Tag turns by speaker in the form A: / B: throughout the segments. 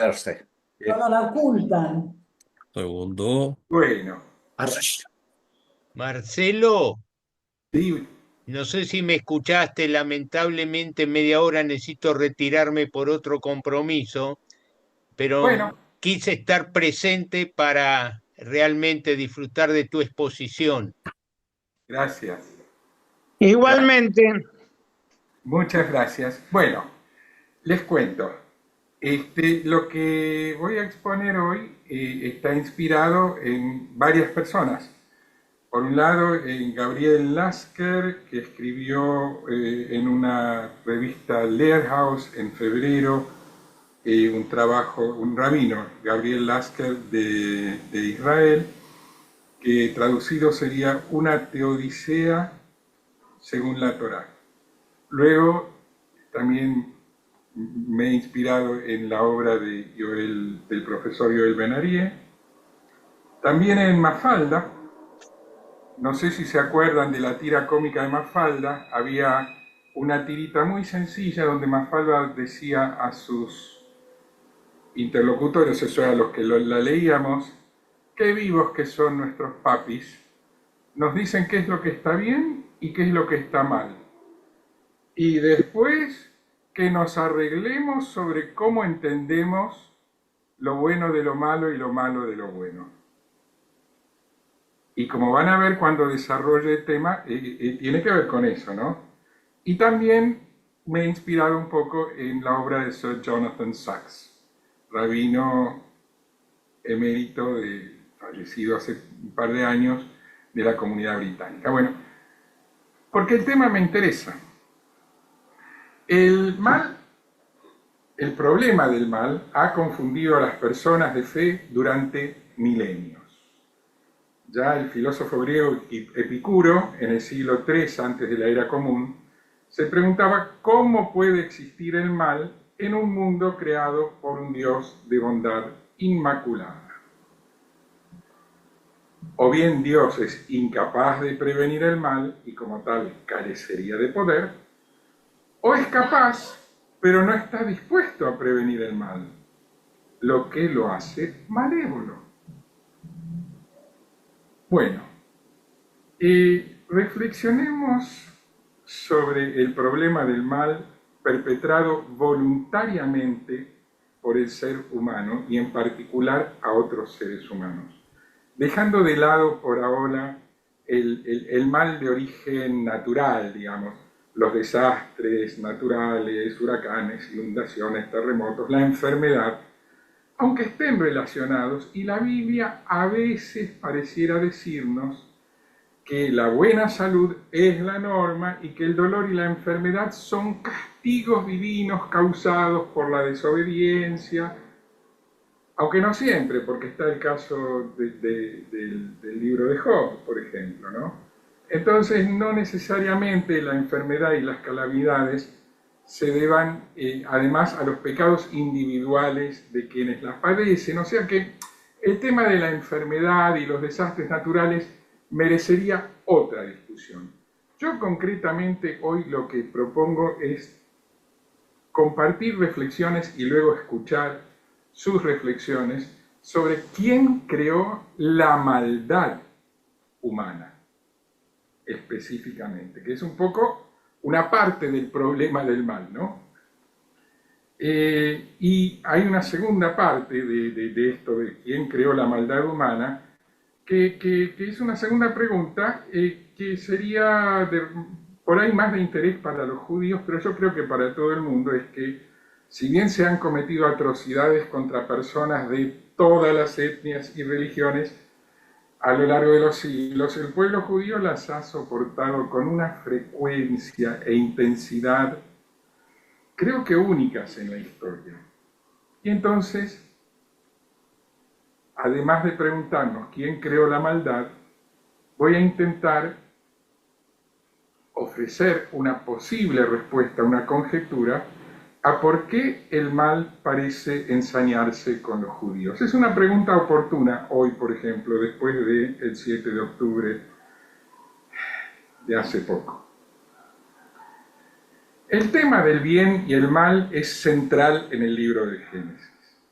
A: Thursday.
B: Bien.
C: No la ocultan.
A: Segundo.
B: Bueno,
A: Arre.
D: Marcelo,
B: sí,
D: no sé si me escuchaste, lamentablemente en media hora necesito retirarme por otro compromiso, pero
B: bueno,
D: quise estar presente para realmente disfrutar de tu exposición.
B: gracias.
C: Igualmente.
B: Muchas gracias. Bueno, les cuento. Lo que voy a exponer hoy está inspirado en varias personas. Por un lado, en Gabriel Lasker, que escribió en una revista Lehrhaus en febrero un trabajo, un rabino, Gabriel Lasker de Israel, que traducido sería Una teodicea según la Torá. Luego, también me he inspirado en la obra del profesor Yoel Ben-Arie. También en Mafalda, no sé si se acuerdan de la tira cómica de Mafalda, había una tirita muy sencilla donde Mafalda decía a sus interlocutores, eso era a los que la leíamos, qué vivos que son nuestros papis, nos dicen qué es lo que está bien y qué es lo que está mal. Y después que nos arreglemos sobre cómo entendemos lo bueno de lo malo y lo malo de lo bueno. Y como van a ver cuando desarrolle el tema, tiene que ver con eso, ¿no? Y también me he inspirado un poco en la obra de Sir Jonathan Sacks, rabino emérito fallecido hace un par de años de la comunidad británica. Bueno, porque el tema me interesa. El mal, el problema del mal ha confundido a las personas de fe durante milenios. Ya el filósofo griego Epicuro, en el siglo III antes de la era común, se preguntaba cómo puede existir el mal en un mundo creado por un Dios de bondad inmaculada. O bien Dios es incapaz de prevenir el mal y como tal carecería de poder, o es capaz, pero no está dispuesto a prevenir el mal, lo que lo hace malévolo. Bueno, reflexionemos sobre el problema del mal perpetrado voluntariamente por el ser humano y en particular a otros seres humanos, dejando de lado por ahora el mal de origen natural, digamos, los desastres naturales, huracanes, inundaciones, terremotos, la enfermedad, aunque estén relacionados, y la Biblia a veces pareciera decirnos que la buena salud es la norma y que el dolor y la enfermedad son castigos divinos causados por la desobediencia, aunque no siempre, porque está el caso del libro de Job, por ejemplo, ¿no? Entonces, no necesariamente la enfermedad y las calamidades se deban, además, a los pecados individuales de quienes las padecen. O sea que el tema de la enfermedad y los desastres naturales merecería otra discusión. Yo concretamente hoy lo que propongo es compartir reflexiones y luego escuchar sus reflexiones sobre quién creó la maldad humana, específicamente, que es un poco una parte del problema del mal, ¿no? Y hay una segunda parte de esto, de quién creó la maldad humana, que es una segunda pregunta que sería por ahí más de interés para los judíos, pero yo creo que para todo el mundo, es que si bien se han cometido atrocidades contra personas de todas las etnias y religiones a lo largo de los siglos, el pueblo judío las ha soportado con una frecuencia e intensidad, creo que únicas en la historia. Y entonces, además de preguntarnos quién creó la maldad, voy a intentar ofrecer una posible respuesta, una conjetura, a por qué el mal parece ensañarse con los judíos. Es una pregunta oportuna hoy, por ejemplo, después del 7 de octubre de hace poco. El tema del bien y el mal es central en el libro de Génesis.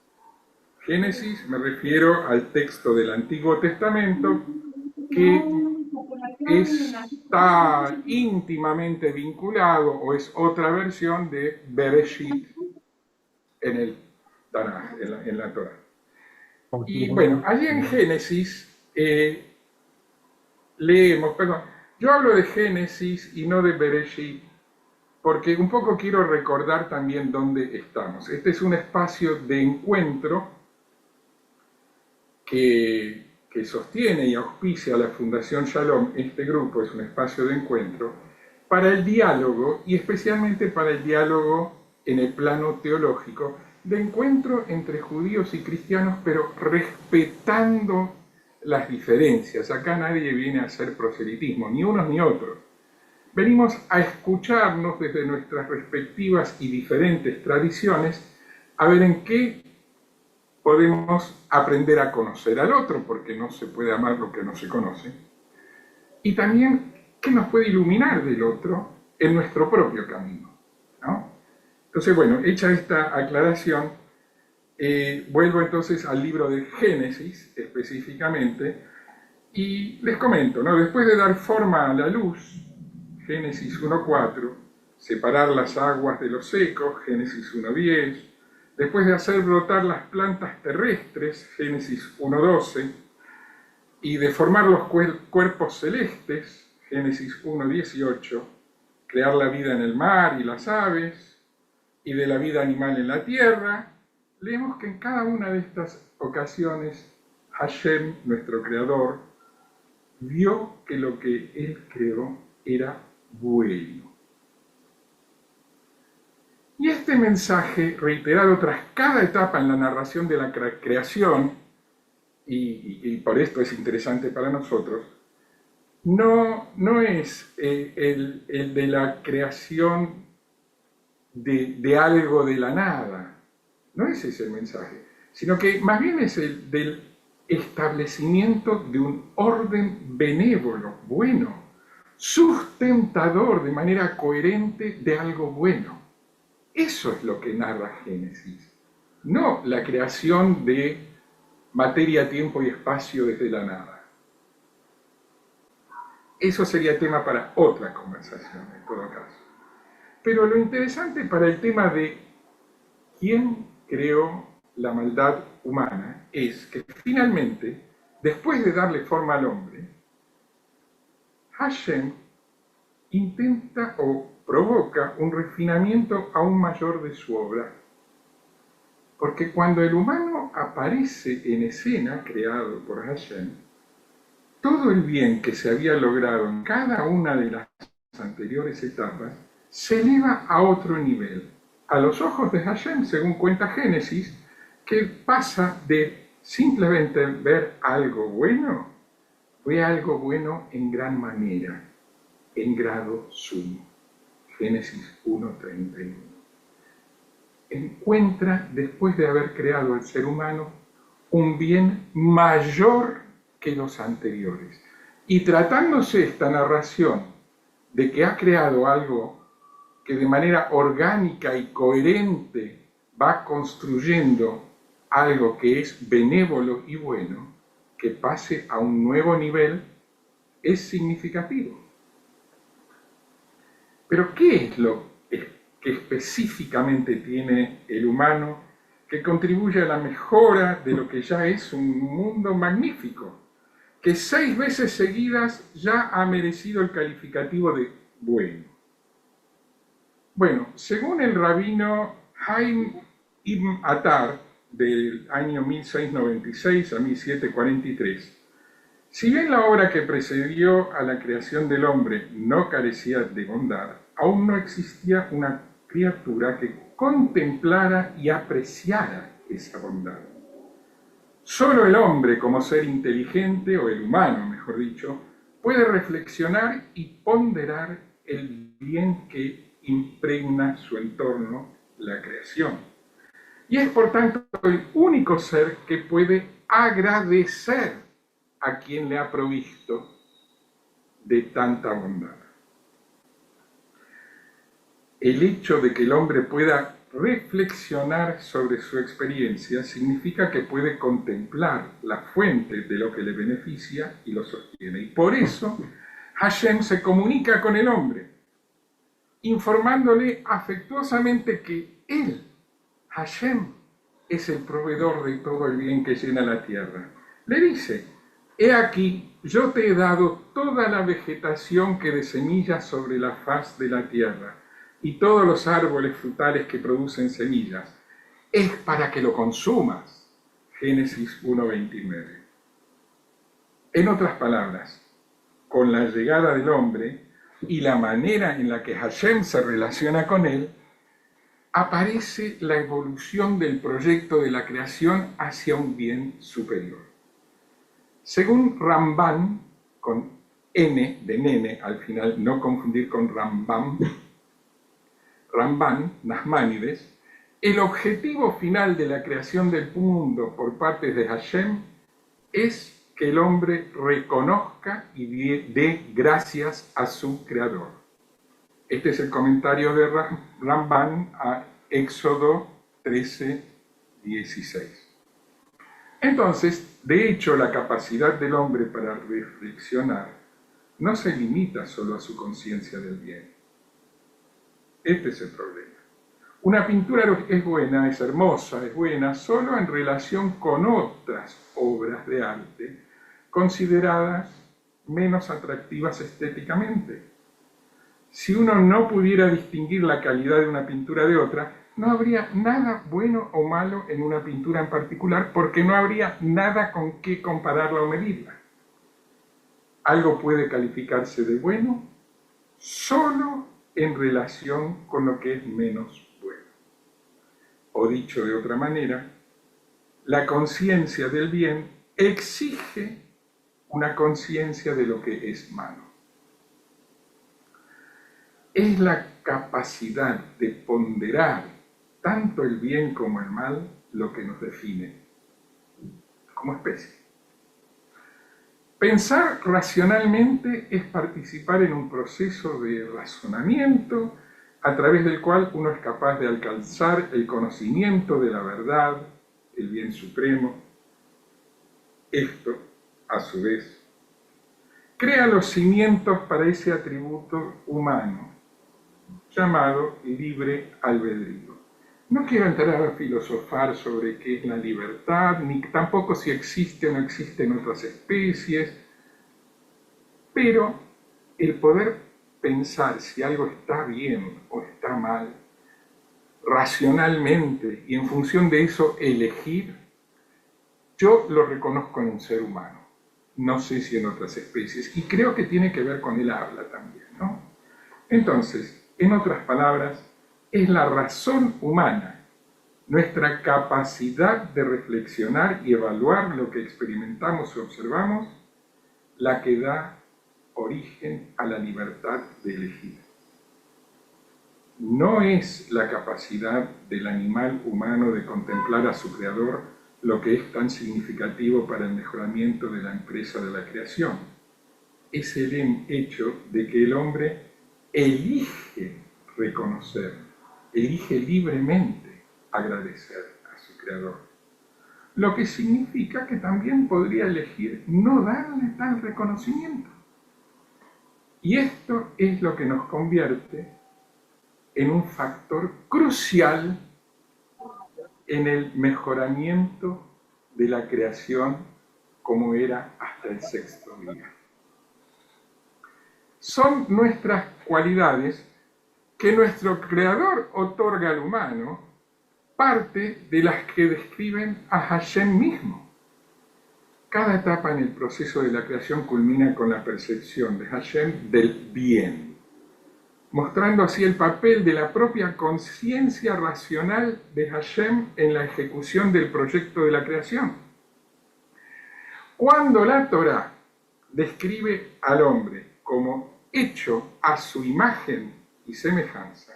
B: Génesis me refiero al texto del Antiguo Testamento que está íntimamente vinculado o es otra versión de Bereshit en el Tanaj, en la Torah. Y bueno, allí en Génesis leemos, perdón, yo hablo de Génesis y no de Bereshit, porque un poco quiero recordar también dónde estamos. Este es un espacio de encuentro que sostiene y auspicia la Fundación Shalom. Este grupo es un espacio de encuentro para el diálogo y especialmente para el diálogo en el plano teológico, de encuentro entre judíos y cristianos, pero respetando las diferencias. Acá nadie viene a hacer proselitismo, ni unos ni otros. Venimos a escucharnos desde nuestras respectivas y diferentes tradiciones, a ver en qué podemos aprender a conocer al otro, porque no se puede amar lo que no se conoce, y también qué nos puede iluminar del otro en nuestro propio camino, ¿no? Entonces, bueno, hecha esta aclaración, vuelvo entonces al libro de Génesis específicamente, y les comento, ¿no? Después de dar forma a la luz, Génesis 1:4, separar las aguas de los secos, Génesis 1:10, después de hacer brotar las plantas terrestres, Génesis 1:12, y de formar los cuerpos celestes, Génesis 1:18, crear la vida en el mar y las aves, y de la vida animal en la tierra, leemos que en cada una de estas ocasiones Hashem, nuestro creador, vio que lo que él creó era bueno. Y este mensaje, reiterado tras cada etapa en la narración de la creación, y por esto es interesante para nosotros, no es el de la creación de algo de la nada, no es ese el mensaje, sino que más bien es el del establecimiento de un orden benévolo, bueno, sustentador de manera coherente de algo bueno. Eso es lo que narra Génesis, no la creación de materia, tiempo y espacio desde la nada. Eso sería tema para otra conversación, en todo caso. Pero lo interesante para el tema de quién creó la maldad humana es que finalmente, después de darle forma al hombre, Hashem intenta o provoca un refinamiento aún mayor de su obra. Porque cuando el humano aparece en escena, creado por Hashem, todo el bien que se había logrado en cada una de las anteriores etapas se eleva a otro nivel. A los ojos de Hashem, según cuenta Génesis, que pasa de simplemente ver algo bueno, ve algo bueno en gran manera, en grado sumo. Génesis 1:31. Encuentra, después de haber creado al ser humano, un bien mayor que los anteriores. Y tratándose esta narración de que ha creado algo que de manera orgánica y coherente va construyendo algo que es benévolo y bueno, que pase a un nuevo nivel, es significativo. Pero ¿qué es lo que específicamente tiene el humano que contribuye a la mejora de lo que ya es un mundo magnífico, que 6 veces seguidas ya ha merecido el calificativo de bueno? Bueno, según el rabino Haim Ibn Attar, del año 1696 a 1743, si bien la obra que precedió a la creación del hombre no carecía de bondad, aún no existía una criatura que contemplara y apreciara esa bondad. Solo el hombre, como ser inteligente, o el humano, mejor dicho, puede reflexionar y ponderar el bien que impregna su entorno, la creación. Y es por tanto el único ser que puede agradecer a quien le ha provisto de tanta bondad. El hecho de que el hombre pueda reflexionar sobre su experiencia significa que puede contemplar la fuente de lo que le beneficia y lo sostiene. Y por eso Hashem se comunica con el hombre, informándole afectuosamente que él, Hashem, es el proveedor de todo el bien que llena la tierra. Le dice: he aquí, yo te he dado toda la vegetación que de semillas sobre la faz de la tierra y todos los árboles frutales que producen semillas. Es para que lo consumas. Génesis 1:29. En otras palabras, con la llegada del hombre y la manera en la que Hashem se relaciona con él, aparece la evolución del proyecto de la creación hacia un bien superior. Según Ramban, con N de nene al final, no confundir con Rambam, Ramban, Nachmanides, el objetivo final de la creación del mundo por parte de Hashem es que el hombre reconozca y dé gracias a su creador. Este es el comentario de Ramban a Éxodo 13:16. Entonces, de hecho, la capacidad del hombre para reflexionar no se limita solo a su conciencia del bien. Este es el problema. Una pintura es buena, es hermosa, es buena, solo en relación con otras obras de arte consideradas menos atractivas estéticamente. Si uno no pudiera distinguir la calidad de una pintura de otra, no habría nada bueno o malo en una pintura en particular, porque no habría nada con qué compararla o medirla. Algo puede calificarse de bueno solo en relación con lo que es menos bueno. O dicho de otra manera, la conciencia del bien exige una conciencia de lo que es malo. Es la capacidad de ponderar tanto el bien como el mal lo que nos define como especie. Pensar racionalmente es participar en un proceso de razonamiento a través del cual uno es capaz de alcanzar el conocimiento de la verdad, el bien supremo. Esto, a su vez, crea los cimientos para ese atributo humano llamado libre albedrío. No quiero entrar a filosofar sobre qué es la libertad, ni tampoco si existe o no existe en otras especies, pero el poder pensar si algo está bien o está mal, racionalmente, y en función de eso elegir, yo lo reconozco en un ser humano. No sé si en otras especies, y creo que tiene que ver con el habla también, ¿no? Entonces, en otras palabras, es la razón humana, nuestra capacidad de reflexionar y evaluar lo que experimentamos y observamos, la que da origen a la libertad de elegir. No es la capacidad del animal humano de contemplar a su creador lo que es tan significativo para el mejoramiento de la empresa de la creación. Es el hecho de que el hombre elige reconocer, elige libremente agradecer a su creador. Lo que significa que también podría elegir no darle tal reconocimiento. Y esto es lo que nos convierte en un factor crucial en el mejoramiento de la creación como era hasta el sexto día. Son nuestras cualidades que nuestro Creador otorga al humano, parte de las que describen a Hashem mismo. Cada etapa en el proceso de la creación culmina con la percepción de Hashem del bien, mostrando así el papel de la propia conciencia racional de Hashem en la ejecución del proyecto de la creación. Cuando la Torá describe al hombre como hecho a su imagen y semejanza,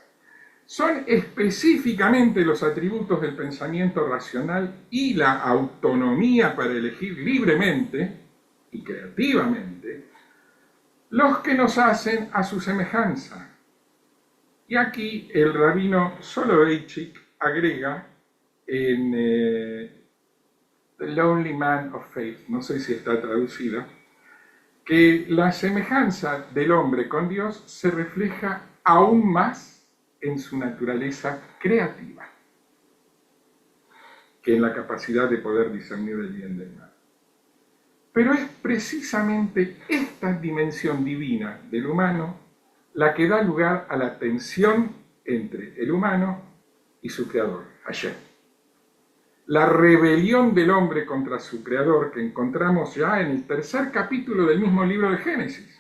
B: son específicamente los atributos del pensamiento racional y la autonomía para elegir libremente y creativamente los que nos hacen a su semejanza. Y aquí el rabino Soloveitchik agrega en The Lonely Man of Faith, no sé si está traducida, que la semejanza del hombre con Dios se refleja aún más en su naturaleza creativa que en la capacidad de poder discernir el bien del mal. Pero es precisamente esta dimensión divina del humano la que da lugar a la tensión entre el humano y su creador, Hashem. La rebelión del hombre contra su creador que encontramos ya en el tercer capítulo del mismo libro de Génesis.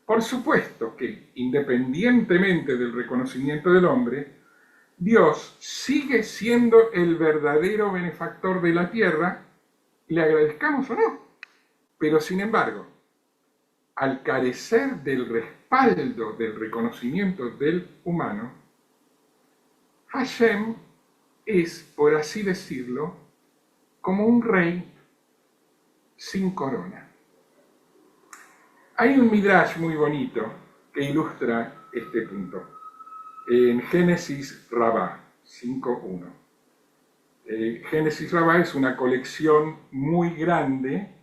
B: Por supuesto que, independientemente del reconocimiento del hombre, Dios sigue siendo el verdadero benefactor de la tierra, le agradezcamos o no. Pero sin embargo, al carecer del respaldo, del reconocimiento del humano, Hashem es, por así decirlo, como un rey sin corona. Hay un midrash muy bonito que ilustra este punto. En Génesis Rabá 5.1. Génesis Rabá es una colección muy grande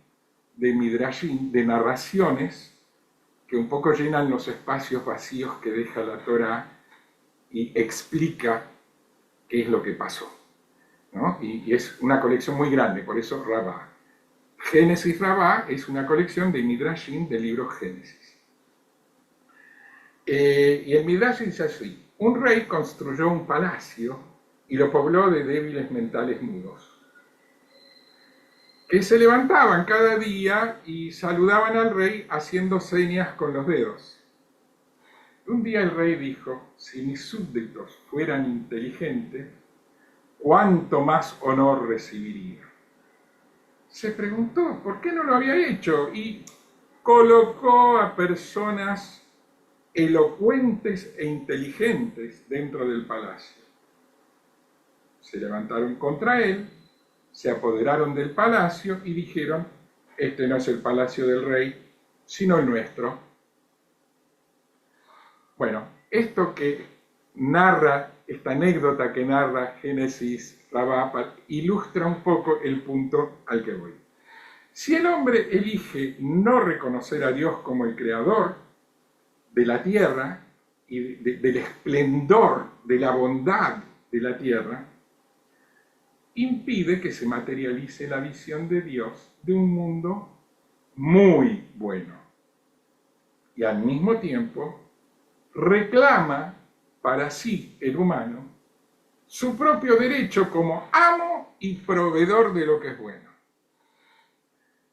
B: de midrashim, de narraciones, que un poco llenan los espacios vacíos que deja la Torá y explica qué es lo que pasó, ¿no? Y es una colección muy grande, por eso Rabá. Génesis Rabá es una colección de midrashim del libro Génesis. Y el midrash dice así: un rey construyó un palacio y lo pobló de débiles mentales mudos, que se levantaban cada día y saludaban al rey haciendo señas con los dedos. Un día el rey dijo: si mis súbditos fueran inteligentes, ¿cuánto más honor recibiría? Se preguntó por qué no lo había hecho y colocó a personas elocuentes e inteligentes dentro del palacio. Se levantaron contra él, se apoderaron del palacio y dijeron: este no es el palacio del rey, sino el nuestro. Bueno, esto que narra, esta anécdota que narra Génesis Rabá, ilustra un poco el punto al que voy. Si el hombre elige no reconocer a Dios como el creador de la tierra y del esplendor, de la bondad de la tierra, impide que se materialice la visión de Dios de un mundo muy bueno. Y al mismo tiempo reclama para sí, el humano, su propio derecho como amo y proveedor de lo que es bueno.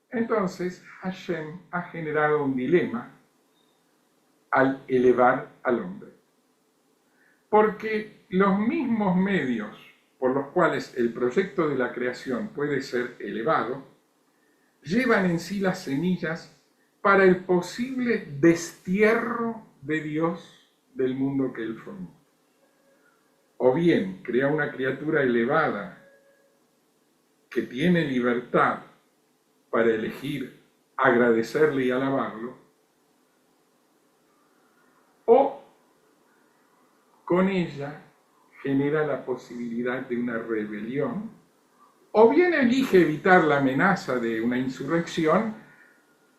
B: Entonces Hashem ha generado un dilema al elevar al hombre. Porque los mismos medios por los cuales el proyecto de la creación puede ser elevado, llevan en sí las semillas para el posible destierro de Dios del mundo que Él formó. O bien crea una criatura elevada que tiene libertad para elegir agradecerle y alabarlo, o con ella genera la posibilidad de una rebelión, o bien elige evitar la amenaza de una insurrección,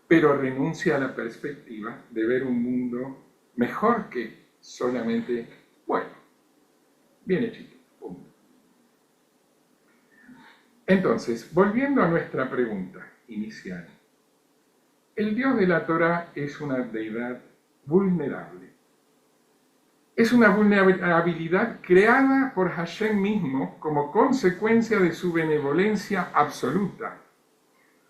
B: pero renuncia a la perspectiva de ver un mundo mejor que solamente bueno, bien hechito, punto. Entonces, volviendo a nuestra pregunta inicial, el Dios de la Torá es una deidad vulnerable. Es una vulnerabilidad creada por Hashem mismo como consecuencia de su benevolencia absoluta,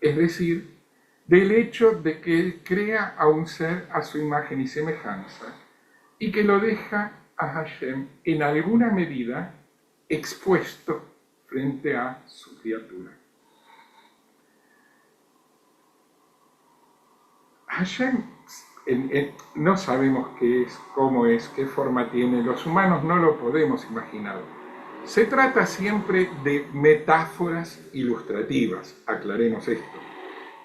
B: es decir, del hecho de que Él crea a un ser a su imagen y semejanza y que lo deja a Hashem en alguna medida expuesto frente a su criatura. Hashem no sabemos qué es, cómo es, qué forma tiene, los humanos no lo podemos imaginar. Se trata siempre de metáforas ilustrativas, aclaremos esto.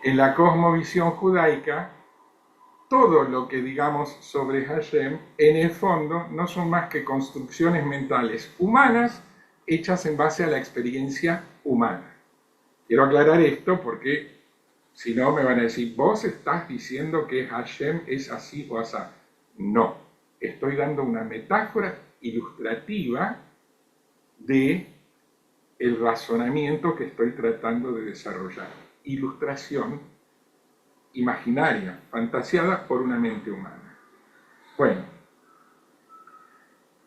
B: En la cosmovisión judaica, todo lo que digamos sobre Hashem, en el fondo, no son más que construcciones mentales humanas hechas en base a la experiencia humana. Quiero aclarar esto porque si no me van a decir, vos estás diciendo que Hashem es así o asá. No, estoy dando una metáfora ilustrativa de el razonamiento que estoy tratando de desarrollar. Ilustración imaginaria, fantasiada por una mente humana. Bueno,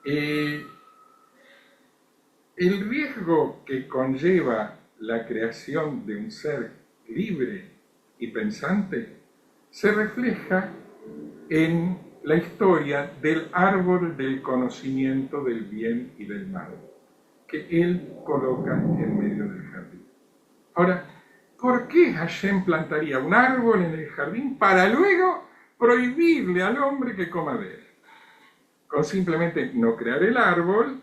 B: el riesgo que conlleva la creación de un ser libre y pensante se refleja en la historia del árbol del conocimiento del bien y del mal, que él coloca en medio del jardín. Ahora, ¿por qué Hashem plantaría un árbol en el jardín para luego prohibirle al hombre que coma de él? Con simplemente no crear el árbol,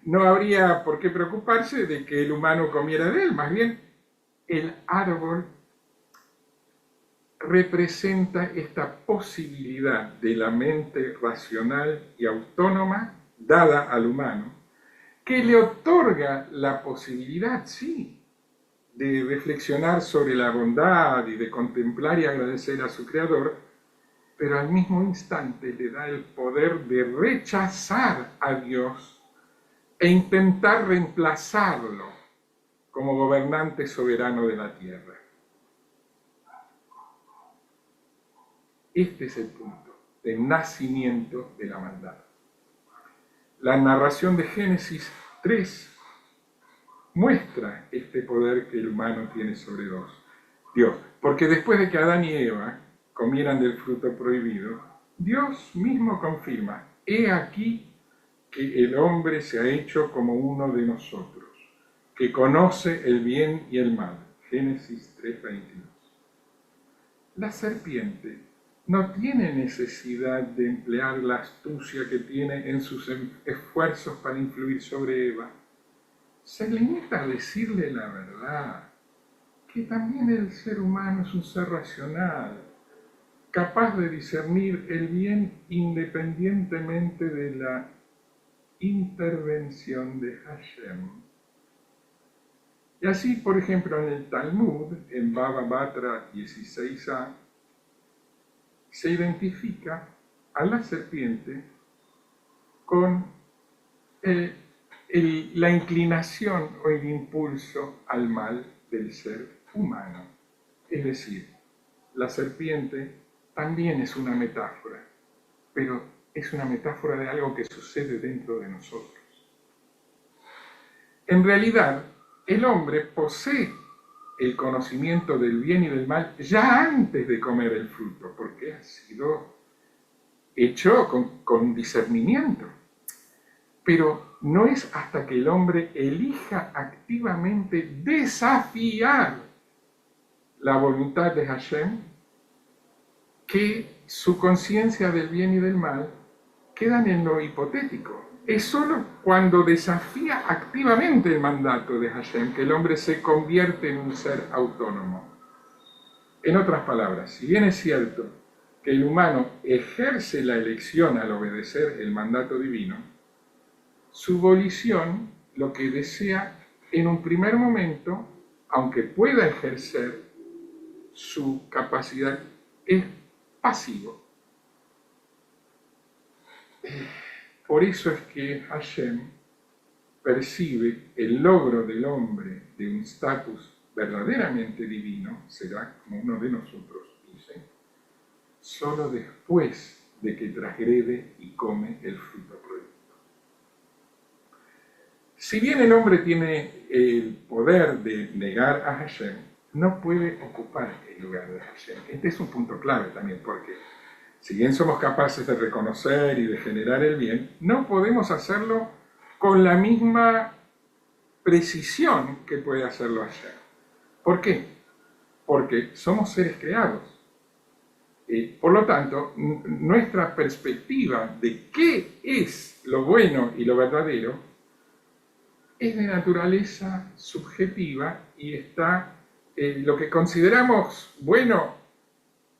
B: no habría por qué preocuparse de que el humano comiera de él. Más bien, el árbol representa esta posibilidad de la mente racional y autónoma dada al humano, que le otorga la posibilidad, sí, de reflexionar sobre la bondad y de contemplar y agradecer a su Creador, pero al mismo instante le da el poder de rechazar a Dios e intentar reemplazarlo como gobernante soberano de la tierra. Este es el punto del nacimiento de la maldad. La narración de Génesis 3 muestra este poder que el humano tiene sobre Dios. Porque después de que Adán y Eva comieran del fruto prohibido, Dios mismo confirma, he aquí que el hombre se ha hecho como uno de nosotros, que conoce el bien y el mal. Génesis 3:22. La serpiente no tiene necesidad de emplear la astucia que tiene en sus esfuerzos para influir sobre Eva. Se limita a decirle la verdad, que también el ser humano es un ser racional, capaz de discernir el bien independientemente de la intervención de Hashem. Y así, por ejemplo, en el Talmud, en Baba Batra 16a, se identifica a la serpiente con la inclinación o el impulso al mal del ser humano. Es decir, la serpiente también es una metáfora, pero es una metáfora de algo que sucede dentro de nosotros. En realidad, el hombre posee el conocimiento del bien y del mal ya antes de comer el fruto, porque ha sido hecho con discernimiento. Pero no es hasta que el hombre elija activamente desafiar la voluntad de Hashem que su conciencia del bien y del mal quedan en lo hipotético. Es solo cuando desafía activamente el mandato de Hashem que el hombre se convierte en un ser autónomo. En otras palabras, si bien es cierto que el humano ejerce la elección al obedecer el mandato divino, su volición lo que desea en un primer momento, aunque pueda ejercer su capacidad, es pasivo. Por eso es que Hashem percibe el logro del hombre de un estatus verdaderamente divino, será como uno de nosotros, dice, solo después de que transgrede y come el fruto prohibido. Si bien el hombre tiene el poder de negar a Hashem, no puede ocupar el lugar de Hashem. Este es un punto clave también, porque si bien somos capaces de reconocer y de generar el bien, no podemos hacerlo con la misma precisión que puede hacerlo Hashem. ¿Por qué? Porque somos seres creados. Por lo tanto, nuestra perspectiva de qué es lo bueno y lo verdadero es de naturaleza subjetiva y está lo que consideramos bueno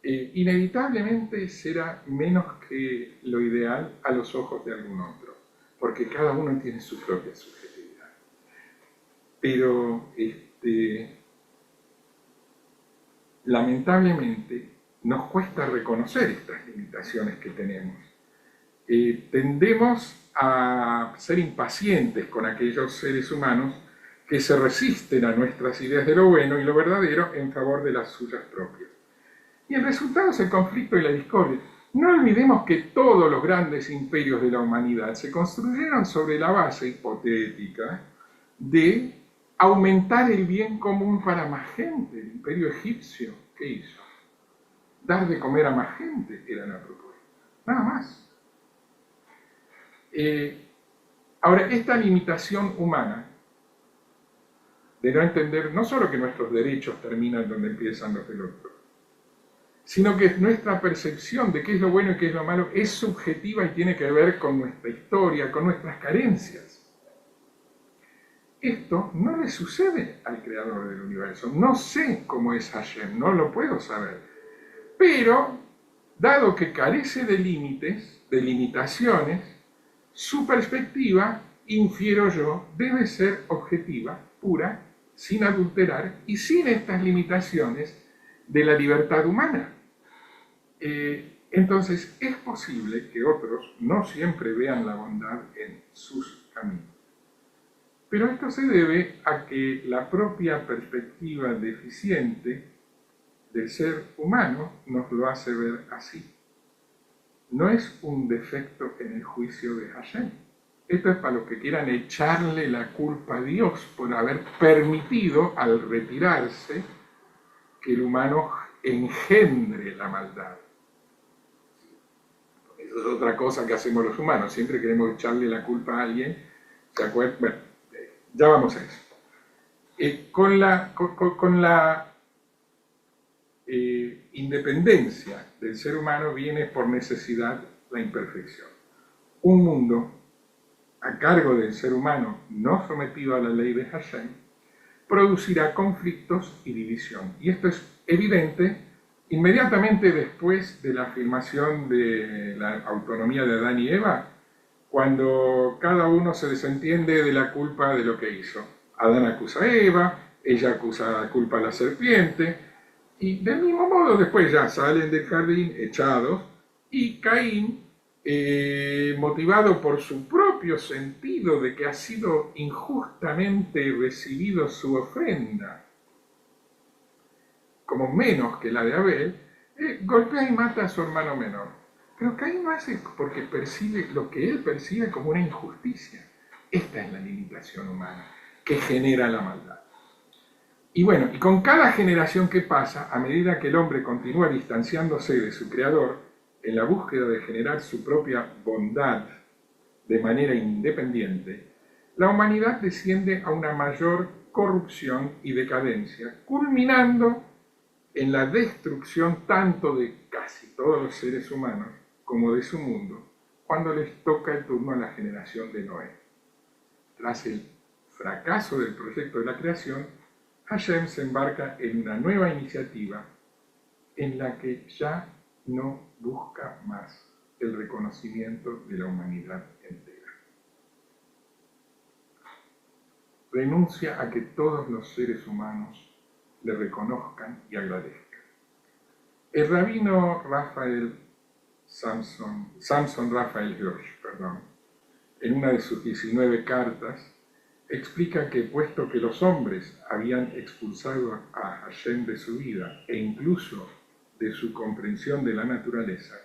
B: inevitablemente será menos que lo ideal a los ojos de algún otro. porque cada uno tiene su propia subjetividad. Pero lamentablemente nos cuesta reconocer estas limitaciones que tenemos. Tendemos a ser impacientes con aquellos seres humanos que se resisten a nuestras ideas de lo bueno y lo verdadero en favor de las suyas propias. Y el resultado es el conflicto y la discordia. No olvidemos que todos los grandes imperios de la humanidad se construyeron sobre la base hipotética de aumentar el bien común para más gente. El imperio egipcio, ¿qué hizo? Dar de comer a más gente era la propuesta. Nada más. Ahora, esta limitación humana de no entender no solo que nuestros derechos terminan donde empiezan los del otro, sino que nuestra percepción de qué es lo bueno y qué es lo malo es subjetiva y tiene que ver con nuestra historia, con nuestras carencias. Esto no le sucede al creador del universo. No sé cómo es Hashem, no lo puedo saber. Pero, dado que carece de límites, de limitaciones, su perspectiva, infiero yo, debe ser objetiva, pura, sin adulterar y sin estas limitaciones de la libertad humana. Entonces, es posible que otros no siempre vean la bondad en sus caminos. Pero esto se debe a que la propia perspectiva deficiente del ser humano nos lo hace ver así. No es un defecto en el juicio de Hashem. Esto es para los que quieran echarle la culpa a Dios por haber permitido, al retirarse, que el humano engendre la maldad. Eso es otra cosa que hacemos los humanos. Siempre queremos echarle la culpa a alguien. ¿Se acuerdan? Bueno, ya vamos a eso. Con la independencia del ser humano viene por necesidad la imperfección. Un mundo a cargo del ser humano no sometido a la ley de Hashem producirá conflictos y división. Y esto es evidente inmediatamente después de la afirmación de la autonomía de Adán y Eva, cuando cada uno se desentiende de la culpa de lo que hizo. Adán acusa a Eva, ella acusa la culpa a la serpiente, y del mismo modo después ya salen del jardín echados, y Caín, motivado por su propio sentido de que ha sido injustamente recibido su ofrenda, como menos que la de Abel, golpea y mata a su hermano menor. Pero Caín lo hace porque percibe lo que él percibe como una injusticia. Esta es la limitación humana que genera la maldad. Y bueno, y con cada generación que pasa, a medida que el hombre continúa distanciándose de su creador en la búsqueda de generar su propia bondad de manera independiente, la humanidad desciende a una mayor corrupción y decadencia, culminando en la destrucción tanto de casi todos los seres humanos como de su mundo, cuando les toca el turno a la generación de Noé. Tras el fracaso del proyecto de la creación, Hashem se embarca en una nueva iniciativa en la que ya no busca más el reconocimiento de la humanidad entera. Renuncia a que todos los seres humanos le reconozcan y agradezcan. El rabino Samson Raphael Hirsch, en una de sus 19 cartas, explica que puesto que los hombres habían expulsado a Hashem de su vida e incluso de su comprensión de la naturaleza,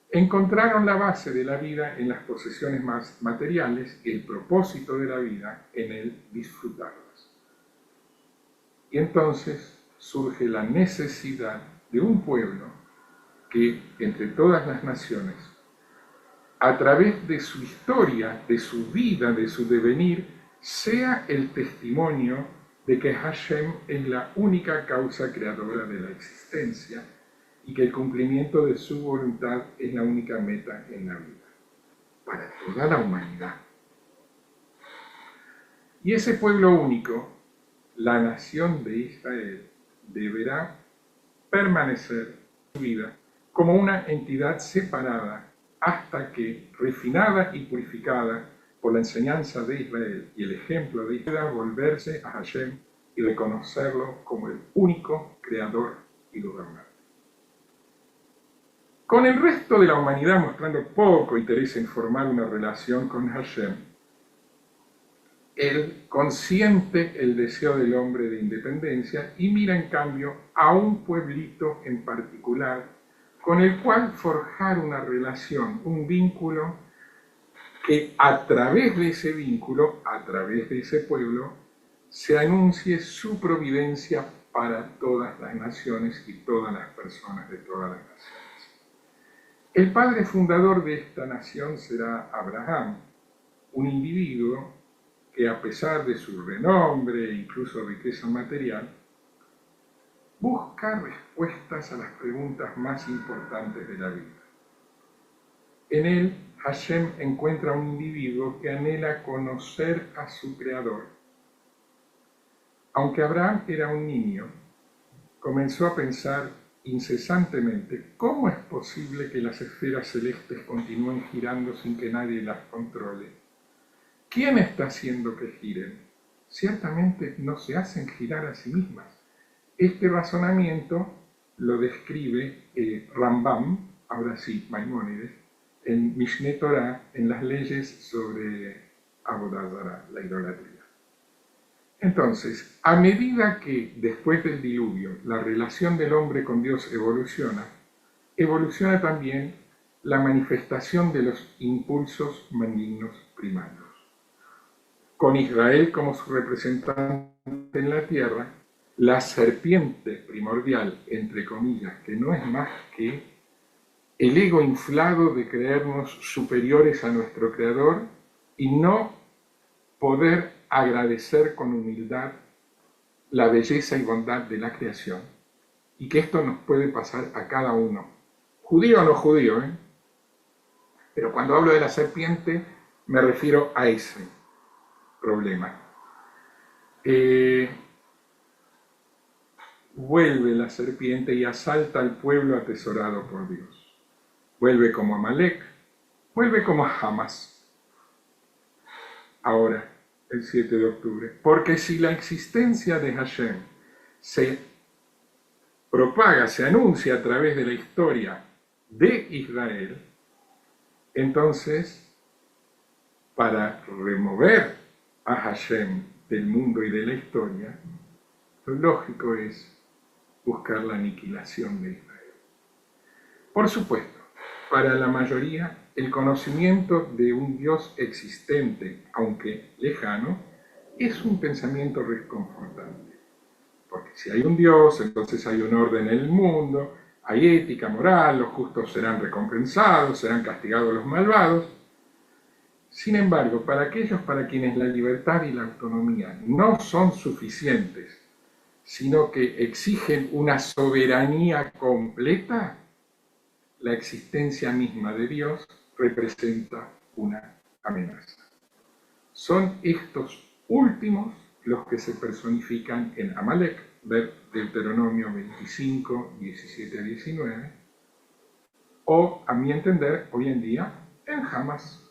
B: encontraron la base de la vida en las posesiones más materiales y el propósito de la vida en el disfrutarlas. Y entonces surge la necesidad de un pueblo que, entre todas las naciones, a través de su historia, de su vida, de su devenir, sea el testimonio de que Hashem es la única causa creadora de la existencia y que el cumplimiento de su voluntad es la única meta en la vida, para toda la humanidad. Y ese pueblo único, la nación de Israel, deberá permanecer en su vida como una entidad separada hasta que, refinada y purificada, por la enseñanza de Israel y el ejemplo de Israel, volverse a Hashem y reconocerlo como el único creador y gobernante. Con el resto de la humanidad mostrando poco interés en formar una relación con Hashem, él consiente el deseo del hombre de independencia y mira en cambio a un pueblito en particular con el cual forjar una relación, un vínculo que a través de ese vínculo, a través de ese pueblo, se anuncie su providencia para todas las naciones y todas las personas de todas las naciones. El padre fundador de esta nación será Abraham, un individuo que a pesar de su renombre e incluso riqueza material, busca respuestas a las preguntas más importantes de la vida. En él, Hashem encuentra un individuo que anhela conocer a su creador. Aunque Abraham era un niño, comenzó a pensar incesantemente cómo es posible que las esferas celestes continúen girando sin que nadie las controle. ¿Quién está haciendo que giren? Ciertamente no se hacen girar a sí mismas. Este razonamiento lo describe Rambam, ahora sí, Maimónides, en Mishneh Torah, en las leyes sobre Avodah Zarah, la idolatría. Entonces, a medida que después del diluvio la relación del hombre con Dios evoluciona también la manifestación de los impulsos malignos primarios. Con Israel como su representante en la tierra, la serpiente primordial, entre comillas, que no es más que el ego inflado de creernos superiores a nuestro Creador y no poder agradecer con humildad la belleza y bondad de la creación, y que esto nos puede pasar a cada uno, judío o no judío, pero cuando hablo de la serpiente me refiero a ese problema. Vuelve la serpiente y asalta al pueblo atesorado por Dios. Vuelve como Amalek, vuelve como Hamas. Ahora, el 7 de octubre, porque si la existencia de Hashem se propaga, se anuncia a través de la historia de Israel, entonces, para remover a Hashem del mundo y de la historia, lo lógico es buscar la aniquilación de Israel. Por supuesto, para la mayoría, el conocimiento de un Dios existente, aunque lejano, es un pensamiento reconfortante. Porque si hay un Dios, entonces hay un orden en el mundo, hay ética, moral, los justos serán recompensados, serán castigados los malvados. Sin embargo, para aquellos para quienes la libertad y la autonomía no son suficientes, sino que exigen una soberanía completa, la existencia misma de Dios representa una amenaza. Son estos últimos los que se personifican en Amalek, ver Deuteronomio 25, 17 a 19, o, a mi entender, hoy en día, en Hamas.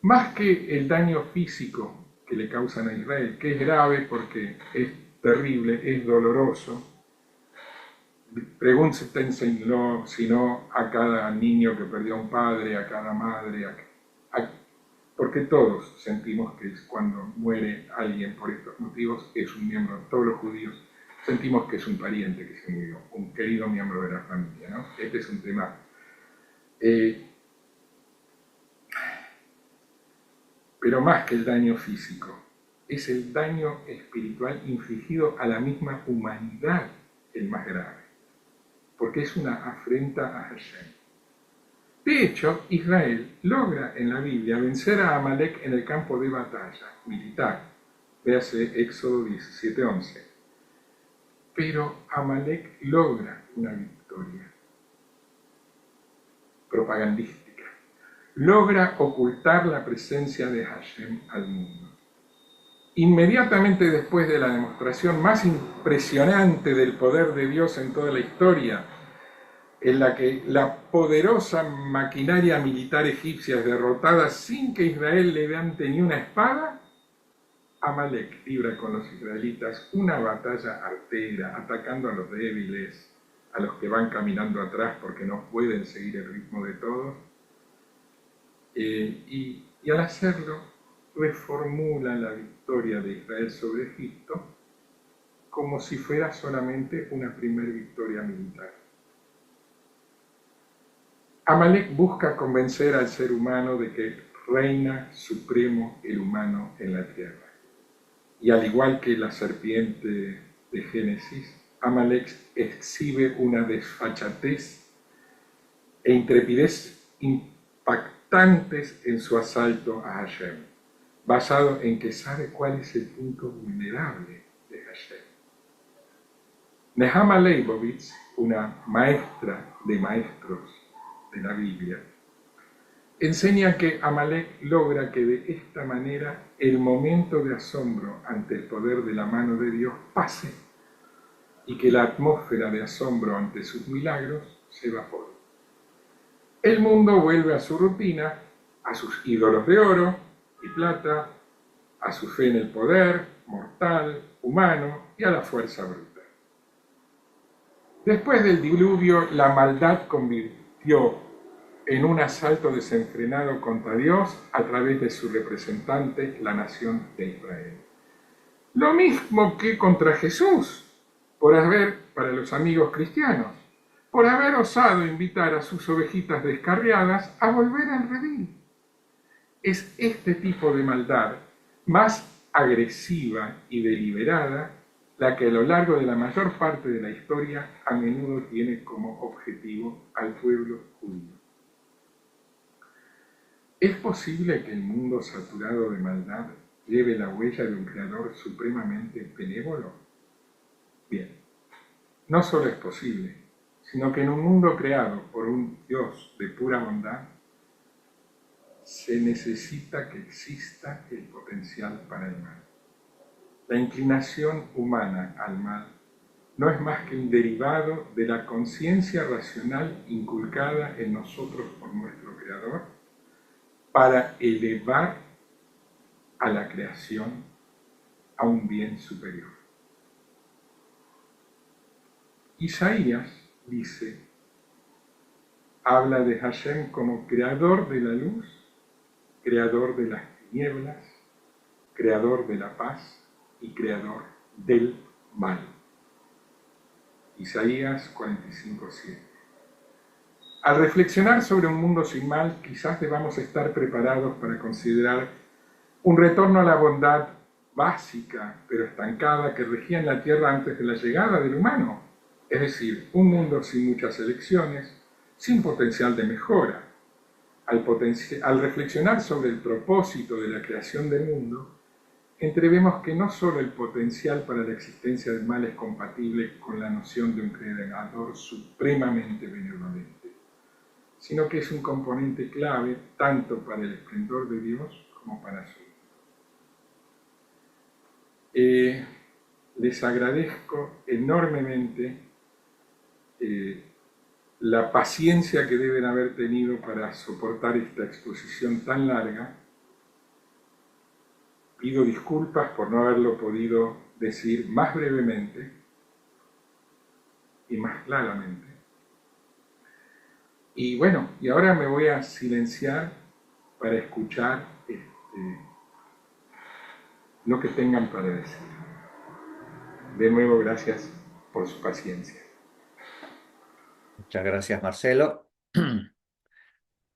B: Más que el daño físico que le causan a Israel, que es grave porque es terrible, es doloroso, pregúntense si no a cada niño que perdió a un padre, a cada madre, porque todos sentimos que cuando muere alguien por estos motivos es un miembro, todos los judíos sentimos que es un pariente que se murió, un querido miembro de la familia, ¿no? Este es un tema. Pero más que el daño físico, es el daño espiritual infligido a la misma humanidad el más grave, porque es una afrenta a Hashem. De hecho, Israel logra en la Biblia vencer a Amalek en el campo de batalla militar, véase Éxodo 17:11. Pero Amalek logra una victoria propagandística, logra ocultar la presencia de Hashem al mundo. Inmediatamente después de la demostración más impresionante del poder de Dios en toda la historia, en la que la poderosa maquinaria militar egipcia es derrotada sin que Israel levante ni una espada, Amalek libra con los israelitas una batalla artera, atacando a los débiles, a los que van caminando atrás porque no pueden seguir el ritmo de todos, y al hacerlo reformula la victoria de Israel sobre Egipto como si fuera solamente una primera victoria militar. Amalek busca convencer al ser humano de que reina supremo el humano en la tierra. Y al igual que la serpiente de Génesis, Amalek exhibe una desfachatez e intrepidez impactantes en su asalto a Hashem, basado en que sabe cuál es el punto vulnerable de Hashem. Nehama Leibovitz, una maestra de maestros de la Biblia, enseña que Amalek logra que de esta manera el momento de asombro ante el poder de la mano de Dios pase y que la atmósfera de asombro ante sus milagros se evapore. El mundo vuelve a su rutina, a sus ídolos de oro y plata, a su fe en el poder mortal, humano y a la fuerza bruta. Después del diluvio, la maldad convirtió en un asalto desenfrenado contra Dios a través de su representante, la nación de Israel. Lo mismo que contra Jesús, para los amigos cristianos, por haber osado invitar a sus ovejitas descarriadas a volver al redil. Es este tipo de maldad más agresiva y deliberada la que a lo largo de la mayor parte de la historia a menudo tiene como objetivo al pueblo judío. ¿Es posible que el mundo saturado de maldad lleve la huella de un creador supremamente benévolo? Bien, no solo es posible, sino que en un mundo creado por un Dios de pura bondad, se necesita que exista el potencial para el mal. La inclinación humana al mal no es más que un derivado de la conciencia racional inculcada en nosotros por nuestro Creador para elevar a la creación a un bien superior. Isaías habla de Hashem como creador de la luz, creador de las tinieblas, creador de la paz y creador del mal. Isaías 45:7. Al reflexionar sobre un mundo sin mal, quizás debamos estar preparados para considerar un retorno a la bondad básica, pero estancada, que regía en la tierra antes de la llegada del humano. Es decir, un mundo sin muchas elecciones, sin potencial de mejora. Al reflexionar sobre el propósito de la creación del mundo, entrevemos que no solo el potencial para la existencia del mal es compatible con la noción de un creador supremamente benevolente, sino que es un componente clave tanto para el esplendor de Dios como para su vida. Les agradezco enormemente la paciencia que deben haber tenido para soportar esta exposición tan larga. Pido disculpas por no haberlo podido decir más brevemente y más claramente. Y bueno, y ahora me voy a silenciar para escuchar lo que tengan para decir. De nuevo, gracias por su paciencia.
E: Muchas gracias, Marcelo.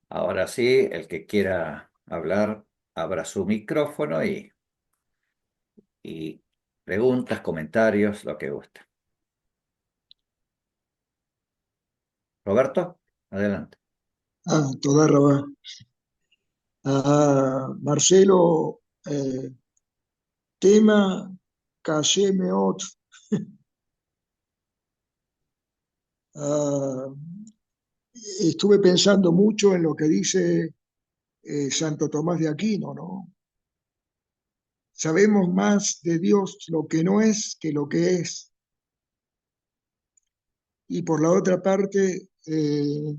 E: Ahora sí, el que quiera hablar, abra su micrófono y preguntas, comentarios, lo que guste. Roberto, adelante.
F: תודה רבה. מרסלו, tema קשה מאוד. Estuve pensando mucho en lo que dice Santo Tomás de Aquino, ¿no? Sabemos más de Dios lo que no es que lo que es. Y por la otra parte, eh,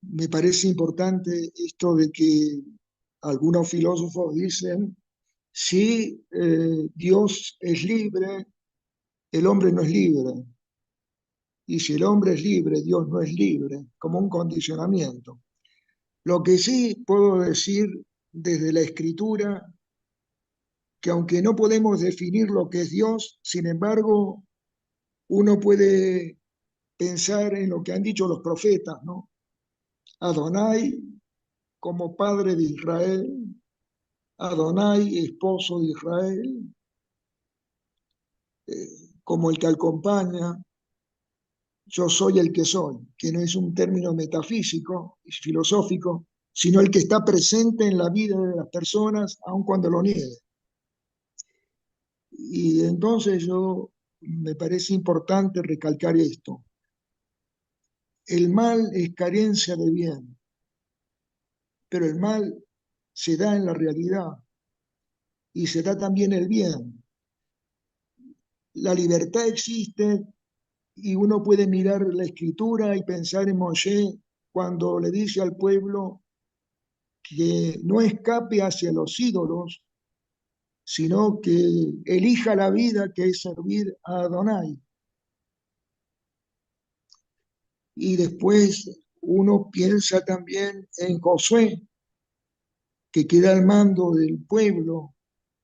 F: me parece importante esto de que algunos filósofos dicen, si Dios es libre, el hombre no es libre. Y si el hombre es libre, Dios no es libre, como un condicionamiento. Lo que sí puedo decir desde la escritura, que aunque no podemos definir lo que es Dios, sin embargo, uno puede pensar en lo que han dicho los profetas, ¿no? Adonai como padre de Israel, Adonai esposo de Israel, como el que acompaña, yo soy el que soy, que no es un término metafísico, es filosófico, sino el que está presente en la vida de las personas, aun cuando lo niegue. Y entonces me parece importante recalcar esto. El mal es carencia de bien, pero el mal se da en la realidad y se da también el bien. La libertad existe y uno puede mirar la escritura y pensar en Moshe cuando le dice al pueblo que no escape hacia los ídolos, sino que elija la vida que es servir a Adonai. Y después uno piensa también en Josué, que queda al mando del pueblo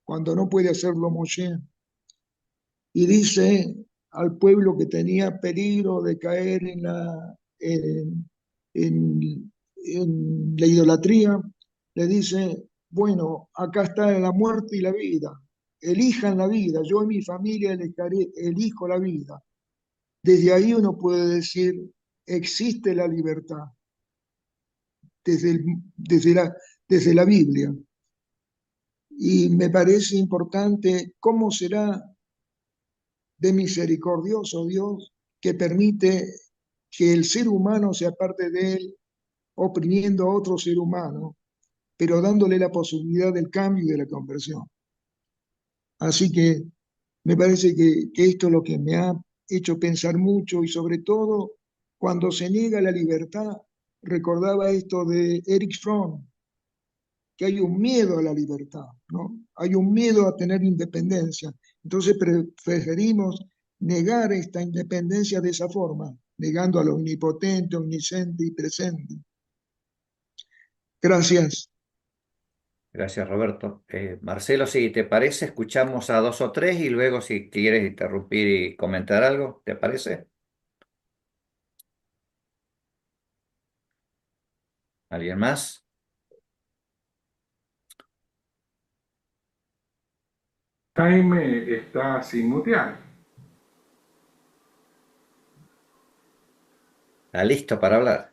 F: cuando no puede hacerlo Moshe. Y dice al pueblo que tenía peligro de caer en la idolatría, le dice, bueno, acá está la muerte y la vida, elijan la vida, yo y mi familia elijo la vida. Desde ahí uno puede decir, existe la libertad, desde, desde la Biblia. Y me parece importante cómo será de misericordioso Dios que permite que el ser humano se aparte de él, oprimiendo a otro ser humano, pero dándole la posibilidad del cambio y de la conversión. Así que me parece que esto es lo que me ha hecho pensar mucho y sobre todo cuando se niega la libertad, recordaba esto de Erich Fromm, que hay un miedo a la libertad, ¿no? Hay un miedo a tener independencia. Entonces preferimos negar esta independencia de esa forma, negando a lo omnipotente, omnisciente y presente. Gracias.
E: Gracias, Roberto. Marcelo, si te parece, escuchamos a dos o tres y luego si quieres interrumpir y comentar algo, ¿te parece? ¿Alguien más?
B: Jaime está sin mutear.
E: ¿Está listo para hablar?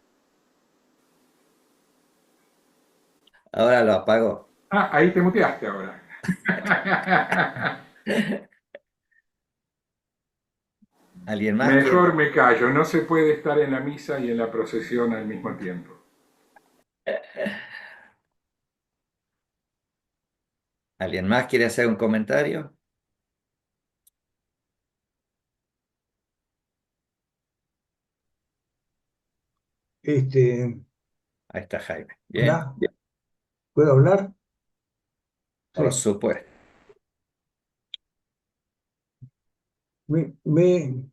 E: Ahora lo apago.
B: Ah, ahí te muteaste ahora.
E: ¿Alguien más
B: Mejor
E: quiere?
B: me callo, no se puede estar en la misa y en la procesión al mismo tiempo.
E: ¿Alguien más quiere hacer un comentario?
G: Este,
E: Ahí está Jaime. Bien,
G: hola, ¿puedo hablar?
E: por
G: Sí.
E: supuesto.
G: Me, me,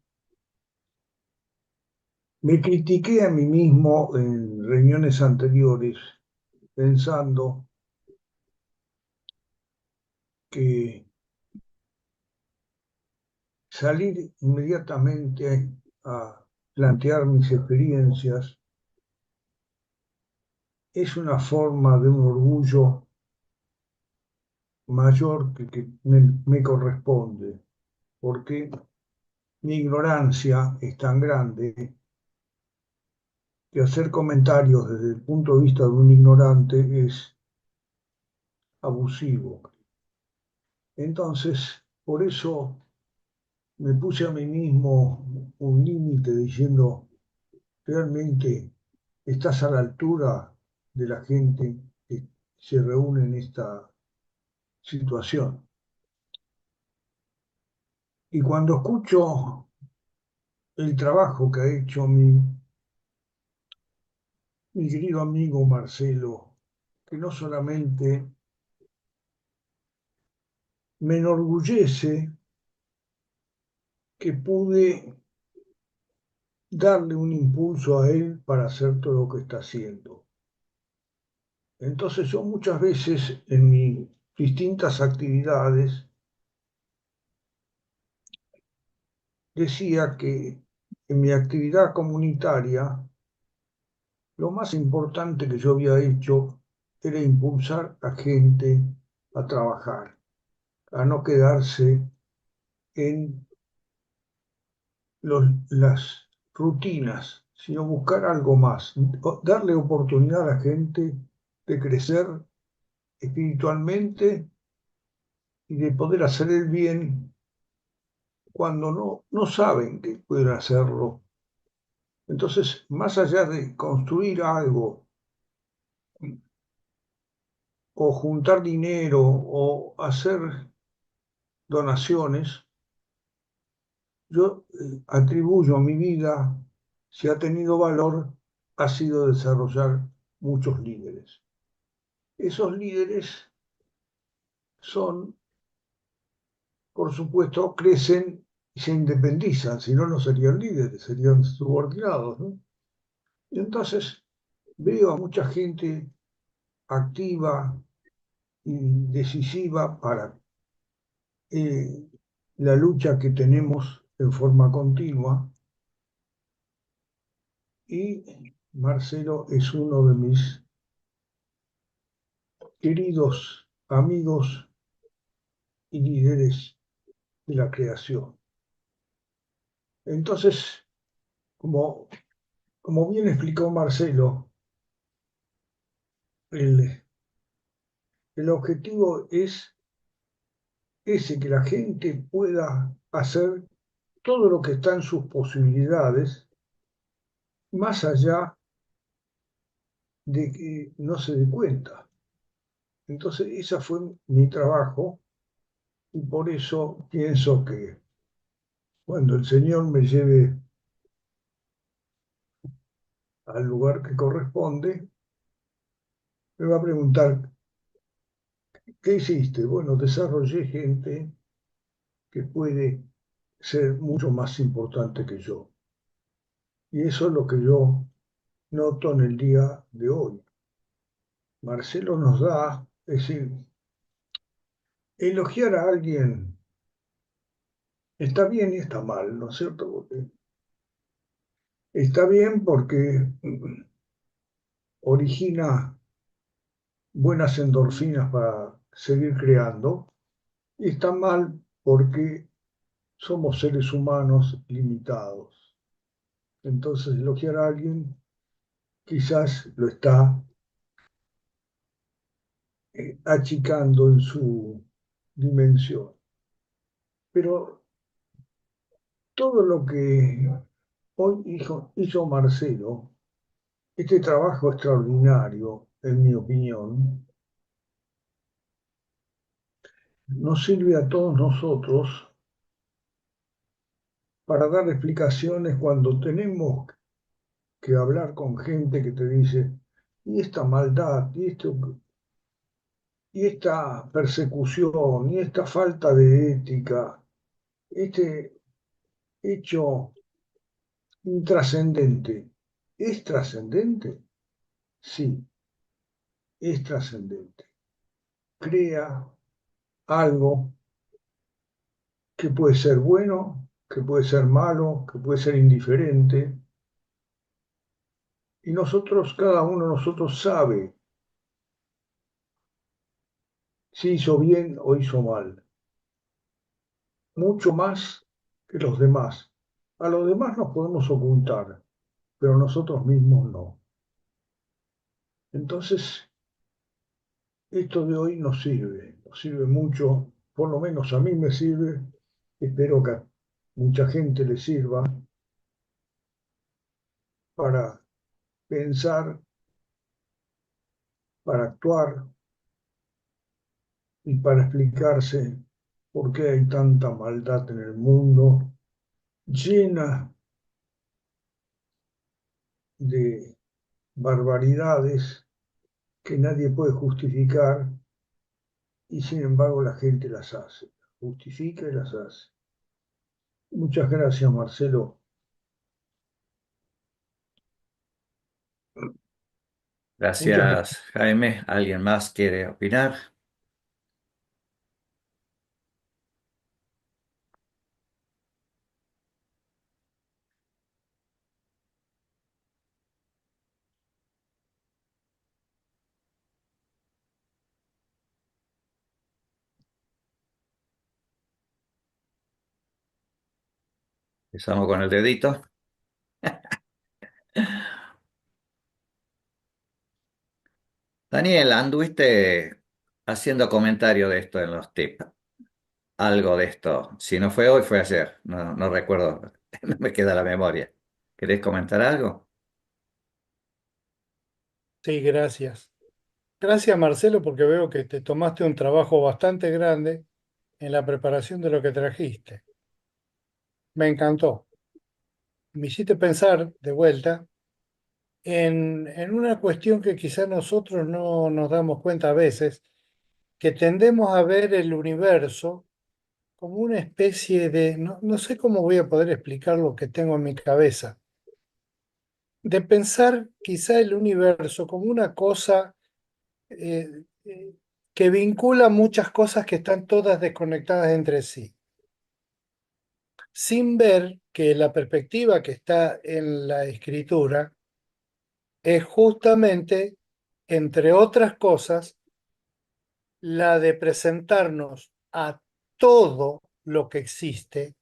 G: me critiqué a mí mismo en reuniones anteriores pensando que salir inmediatamente a plantear mis experiencias es una forma de un orgullo mayor que me corresponde, porque mi ignorancia es tan grande que hacer comentarios desde el punto de vista de un ignorante es abusivo. Entonces, por eso me puse a mí mismo un límite diciendo, realmente estás a la altura de la gente que se reúne en esta situación. Y cuando escucho el trabajo que ha hecho mi mi querido amigo Marcelo, que no solamente me enorgullece que pude darle un impulso a él para hacer todo lo que está haciendo. Entonces yo muchas veces en mis distintas actividades decía que en mi actividad comunitaria lo más importante que yo había hecho era impulsar a gente a trabajar, a no quedarse en las rutinas, sino buscar algo más, darle oportunidad a la gente de crecer espiritualmente y de poder hacer el bien cuando no saben que pueden hacerlo. Entonces, más allá de construir algo o juntar dinero o hacer donaciones, yo atribuyo a mi vida, si ha tenido valor, ha sido desarrollar muchos líderes. Esos líderes son, por supuesto, crecen y se independizan, si no, no serían líderes, serían subordinados, ¿no? Y entonces veo a mucha gente activa y decisiva para la lucha que tenemos en forma continua, y Marcelo es uno de mis queridos amigos y líderes de la creación. Entonces, como bien explicó Marcelo, el objetivo es ese, que la gente pueda hacer todo lo que está en sus posibilidades, más allá de que no se dé cuenta. Entonces, ese fue mi trabajo, y por eso pienso que cuando el Señor me lleve al lugar que corresponde, me va a preguntar, ¿qué hiciste? Bueno, desarrollé gente que puede ser mucho más importante que yo. Y eso es lo que yo noto en el día de hoy. Marcelo nos da, es decir, elogiar a alguien está bien y está mal, ¿no es cierto? Porque está bien porque origina buenas endorfinas para seguir creando, y está mal porque somos seres humanos limitados. Entonces, elogiar a alguien quizás lo está achicando en su dimensión. Pero todo lo que hoy hizo Marcelo, este trabajo extraordinario, en mi opinión, nos sirve a todos nosotros para dar explicaciones cuando tenemos que hablar con gente que te dice, y esta maldad, y esta persecución, y esta falta de ética, este hecho intrascendente, ¿es trascendente? Sí, es trascendente. Crea algo que puede ser bueno, que puede ser malo, que puede ser indiferente. Y nosotros, cada uno de nosotros sabe si hizo bien o hizo mal. Mucho más que los demás. A los demás nos podemos ocultar, pero nosotros mismos no. Entonces, esto de hoy nos sirve mucho, por lo menos a mí me sirve, espero que a mucha gente le sirva para pensar, para actuar y para explicarse por qué hay tanta maldad en el mundo, llena de barbaridades que nadie puede justificar y sin embargo la gente las hace, justifica y las hace. Muchas gracias, Marcelo. Muchas gracias.
E: Gracias, Jaime. ¿Alguien más quiere opinar? Empezamos con el dedito. Daniel, anduviste haciendo comentario de esto en los tips. Algo de esto. Si no fue hoy, fue ayer. No, no recuerdo. No me queda la memoria. ¿Querés comentar algo?
H: Sí, gracias. Gracias, Marcelo, porque veo que te tomaste un trabajo bastante grande en la preparación de lo que trajiste. Me encantó. Me hiciste pensar de vuelta en una cuestión que quizá nosotros no nos damos cuenta a veces, que tendemos a ver el universo como una especie de, no sé cómo voy a poder explicar lo que tengo en mi cabeza, de pensar quizá el universo como una cosa eh, eh, que vincula muchas cosas que están todas desconectadas entre sí, sin ver que la perspectiva que está en la escritura es justamente, entre otras cosas, la de presentarnos a todo lo que existe,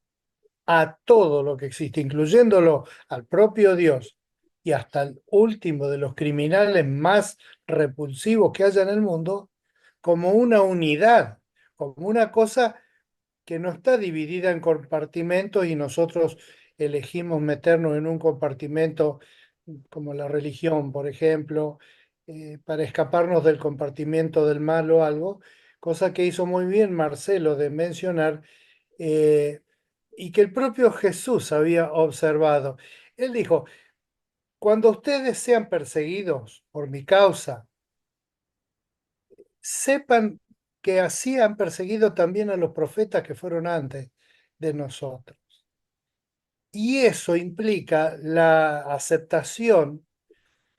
H: a todo lo que existe, incluyéndolo al propio Dios y hasta el último de los criminales más repulsivos que haya en el mundo, como una unidad, como una cosa que no está dividida en compartimentos y nosotros elegimos meternos en un compartimento como la religión, por ejemplo, para escaparnos del compartimiento del mal o algo, cosa que hizo muy bien Marcelo de mencionar eh, y que el propio Jesús había observado. Él dijo, cuando ustedes sean perseguidos por mi causa, sepan que así han perseguido también a los profetas que fueron antes de nosotros. Y eso implica la aceptación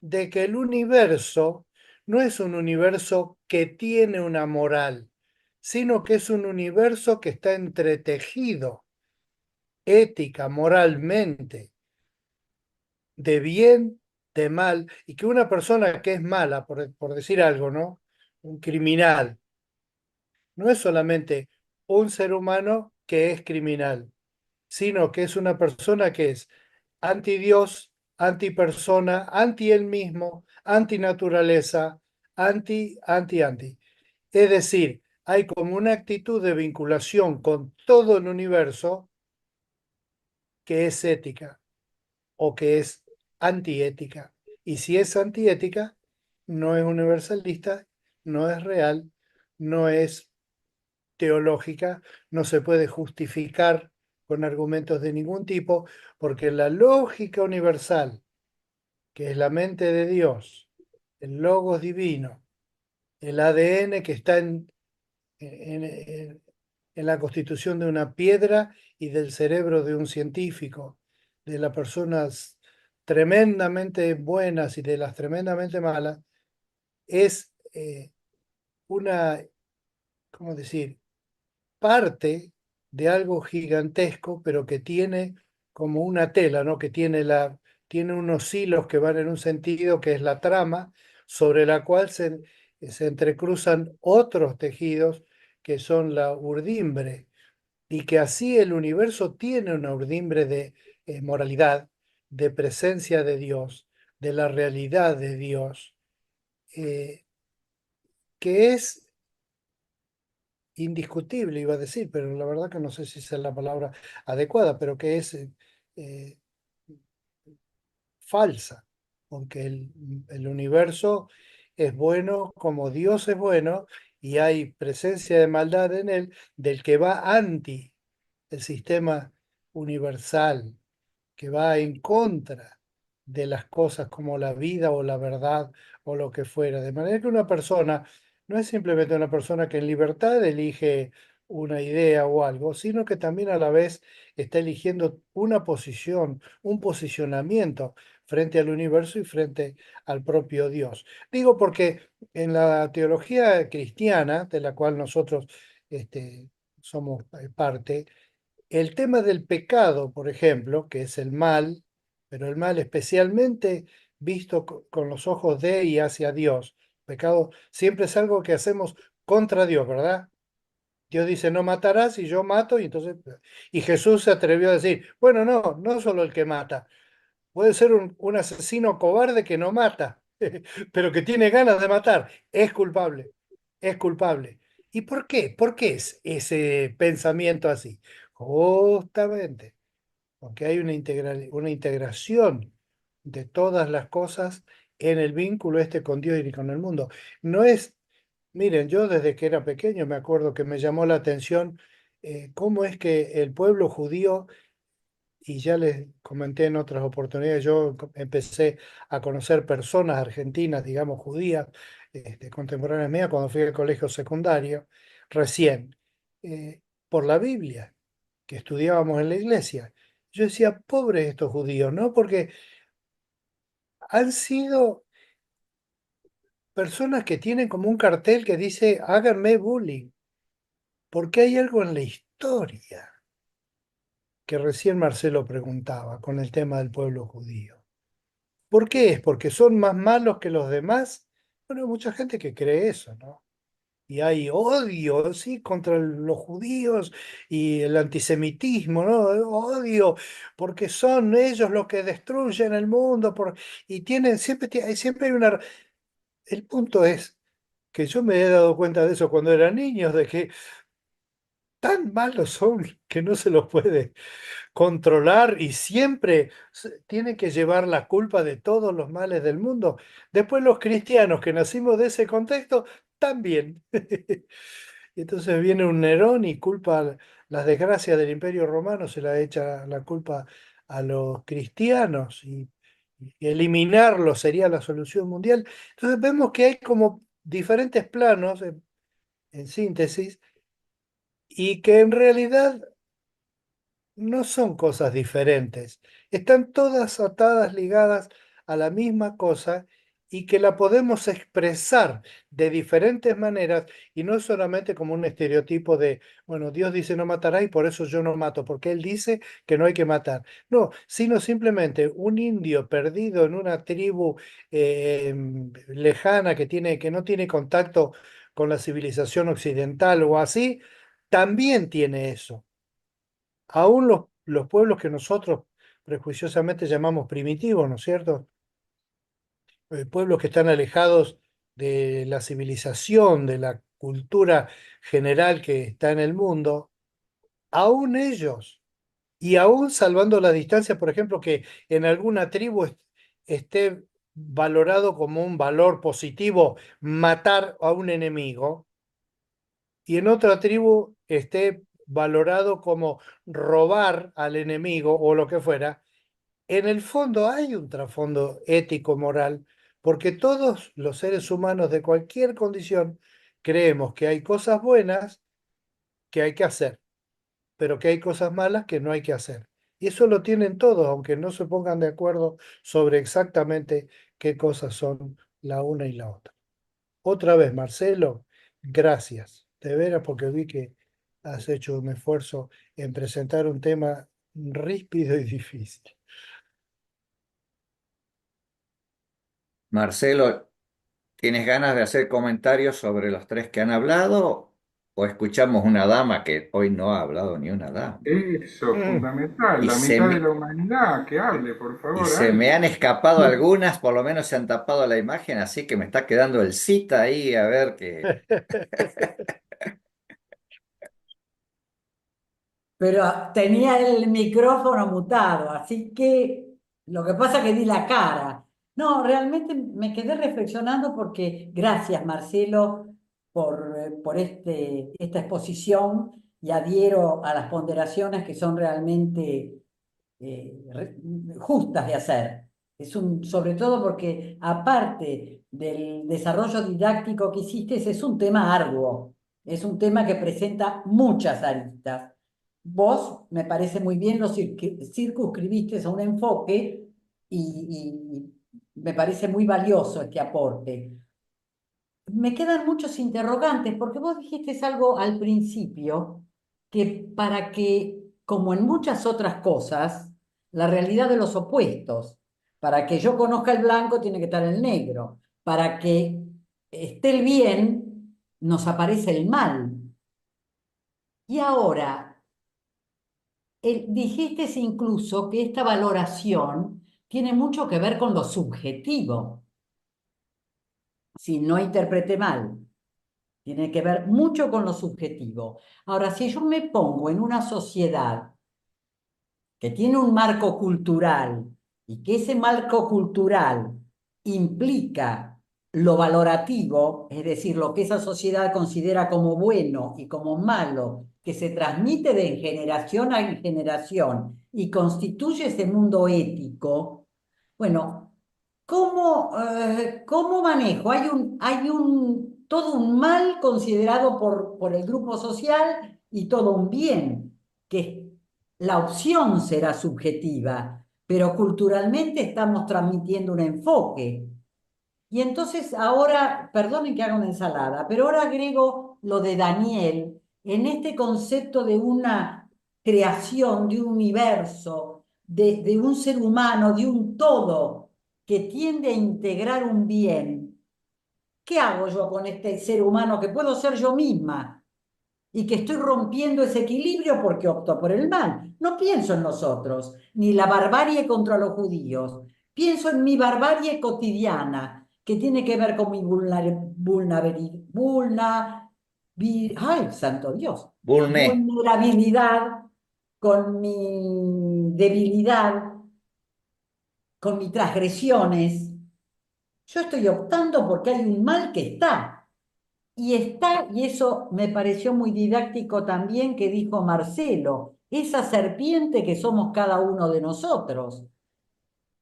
H: de que el universo no es un universo que tiene una moral, sino que es un universo que está entretejido ética, moralmente, de bien, de mal, y que una persona que es mala, por decir algo, ¿no? Un criminal, no es solamente un ser humano que es criminal, sino que es una persona que es anti Dios, anti persona, anti él mismo, anti naturaleza, anti. Es decir, hay como una actitud de vinculación con todo el universo que es ética o que es antiética. Y si es antiética, no es universalista, no es real, no es teológica, no se puede justificar con argumentos de ningún tipo, porque la lógica universal, que es la mente de Dios, el logos divino, el ADN que está en la constitución de una piedra y del cerebro de un científico, de las personas tremendamente buenas y de las tremendamente malas, es una, ¿cómo decir?, parte de algo gigantesco, pero que tiene como una tela, ¿no? Que tiene unos hilos que van en un sentido, que es la trama, sobre la cual se entrecruzan otros tejidos que son la urdimbre, y que así el universo tiene una urdimbre de moralidad, de presencia de Dios, de la realidad de Dios, eh, que es indiscutible, iba a decir, pero la verdad que no sé si esa es la palabra adecuada, pero que es eh, falsa, porque el universo es bueno como Dios es bueno y hay presencia de maldad en él del que va anti el sistema universal, que va en contra de las cosas como la vida o la verdad o lo que fuera. De manera que una persona no es simplemente una persona que en libertad elige una idea o algo, sino que también a la vez está eligiendo una posición, un posicionamiento frente al universo y frente al propio Dios. Digo porque en la teología cristiana, de la cual nosotros somos parte, el tema del pecado, por ejemplo, que es el mal, pero el mal especialmente visto con los ojos de y hacia Dios. Pecado siempre es algo que hacemos contra Dios, ¿verdad? Dios dice, no matarás y yo mato, y entonces, y Jesús se atrevió a decir, bueno, no, no solo el que mata, puede ser un asesino cobarde que no mata, pero que tiene ganas de matar, es culpable, es culpable. ¿Y por qué? ¿Por qué es ese pensamiento así? Justamente porque hay una integración de todas las cosas en el vínculo con Dios y con el mundo. No es, miren, yo desde que era pequeño me acuerdo que me llamó la atención cómo es que el pueblo judío, y ya les comenté en otras oportunidades, yo empecé a conocer personas argentinas, digamos judías, contemporáneas mías, cuando fui al colegio secundario, recién, eh, por la Biblia que estudiábamos en la iglesia. Yo decía, pobres estos judíos, ¿no? Porque han sido personas que tienen como un cartel que dice, háganme bullying, porque hay algo en la historia que recién Marcelo preguntaba con el tema del pueblo judío. ¿Por qué es? ¿Porque son más malos que los demás? Bueno, hay mucha gente que cree eso, ¿no? Y hay odio, sí, contra los judíos y el antisemitismo, ¿no? Odio, porque son ellos los que destruyen el mundo y tienen, siempre hay una... El punto es que yo me he dado cuenta de eso cuando era niño, de que tan malos son que no se los puede controlar y siempre tienen que llevar la culpa de todos los males del mundo. Después los cristianos que nacimos de ese contexto, también. Y entonces viene un Nerón y culpa las desgracias del Imperio Romano, se la echa la culpa a los cristianos y eliminarlos sería la solución mundial. Entonces vemos que hay como diferentes planos, en síntesis, y que en realidad no son cosas diferentes, están todas atadas, ligadas a la misma cosa y que la podemos expresar de diferentes maneras y no solamente como un estereotipo de, bueno, Dios dice no matará y por eso yo no mato, porque Él dice que no hay que matar. No, sino simplemente un indio perdido en una tribu lejana que no tiene contacto con la civilización occidental o así, también tiene eso. Aún los pueblos que nosotros prejuiciosamente llamamos primitivos, ¿no es cierto? Pueblos que están alejados de la civilización, de la cultura general que está en el mundo, aún ellos, y aún salvando la distancia, por ejemplo, que en alguna tribu esté valorado como un valor positivo matar a un enemigo, y en otra tribu esté valorado como robar al enemigo o lo que fuera, en el fondo hay un trasfondo ético, moral, porque todos los seres humanos de cualquier condición creemos que hay cosas buenas que hay que hacer, pero que hay cosas malas que no hay que hacer. Y eso lo tienen todos, aunque no se pongan de acuerdo sobre exactamente qué cosas son la una y la otra. Otra vez, Marcelo, gracias, de veras, porque vi que has hecho un esfuerzo en presentar un tema ríspido y difícil.
E: Marcelo, ¿tienes ganas de hacer comentarios sobre los tres que han hablado? ¿O escuchamos una dama que hoy no ha hablado ni una dama?
B: Eso, fundamental.
E: Y
B: La
E: se
B: mitad de la
E: me,
B: humanidad, que hable, por
E: y
B: favor,
E: se me
B: alguien.
E: han escapado algunas, por lo menos se han tapado la imagen, así que me está quedando el cita ahí a ver qué.
I: Pero tenía el micrófono mutado, así que lo que pasa es que di la cara. No, realmente me quedé reflexionando porque gracias, Marcelo, por esta exposición y adhiero a las ponderaciones que son realmente eh, re- justas de hacer. sobre todo porque aparte del desarrollo didáctico que hiciste, es un tema arduo, es un tema que presenta muchas aristas. Vos, me parece muy bien, lo circunscribiste a un enfoque y me parece muy valioso este aporte. Me quedan muchos interrogantes, porque vos dijiste algo al principio, que para que, como en muchas otras cosas, la realidad de los opuestos, para que yo conozca el blanco tiene que estar el negro, para que esté el bien, nos aparece el mal. Y ahora, dijiste incluso que esta valoración tiene mucho que ver con lo subjetivo, si no interpreté mal. Tiene que ver mucho con lo subjetivo. Ahora, si yo me pongo en una sociedad que tiene un marco cultural y que ese marco cultural implica lo valorativo, es decir, lo que esa sociedad considera como bueno y como malo, que se transmite de generación a generación y constituye ese mundo ético, bueno, ¿cómo manejo? Hay todo un mal considerado por el grupo social y todo un bien, que la opción será subjetiva, pero culturalmente estamos transmitiendo un enfoque. Y entonces ahora, perdonen que haga una ensalada, pero ahora agrego lo de Daniel en este concepto de una creación, de un universo, de un ser humano, de un todo que tiende a integrar un bien. ¿Qué hago yo con este ser humano que puedo ser yo misma y que estoy rompiendo ese equilibrio porque opto por el mal? No pienso en nosotros, ni la barbarie contra los judíos. Pienso en mi barbarie cotidiana, que tiene que ver con mi ay, santo Dios,
E: Bulné.
I: vulnerabilidad, con mi debilidad, con mis transgresiones. Yo estoy optando porque hay un mal que está. Y eso me pareció muy didáctico también que dijo Marcelo, esa serpiente que somos cada uno de nosotros.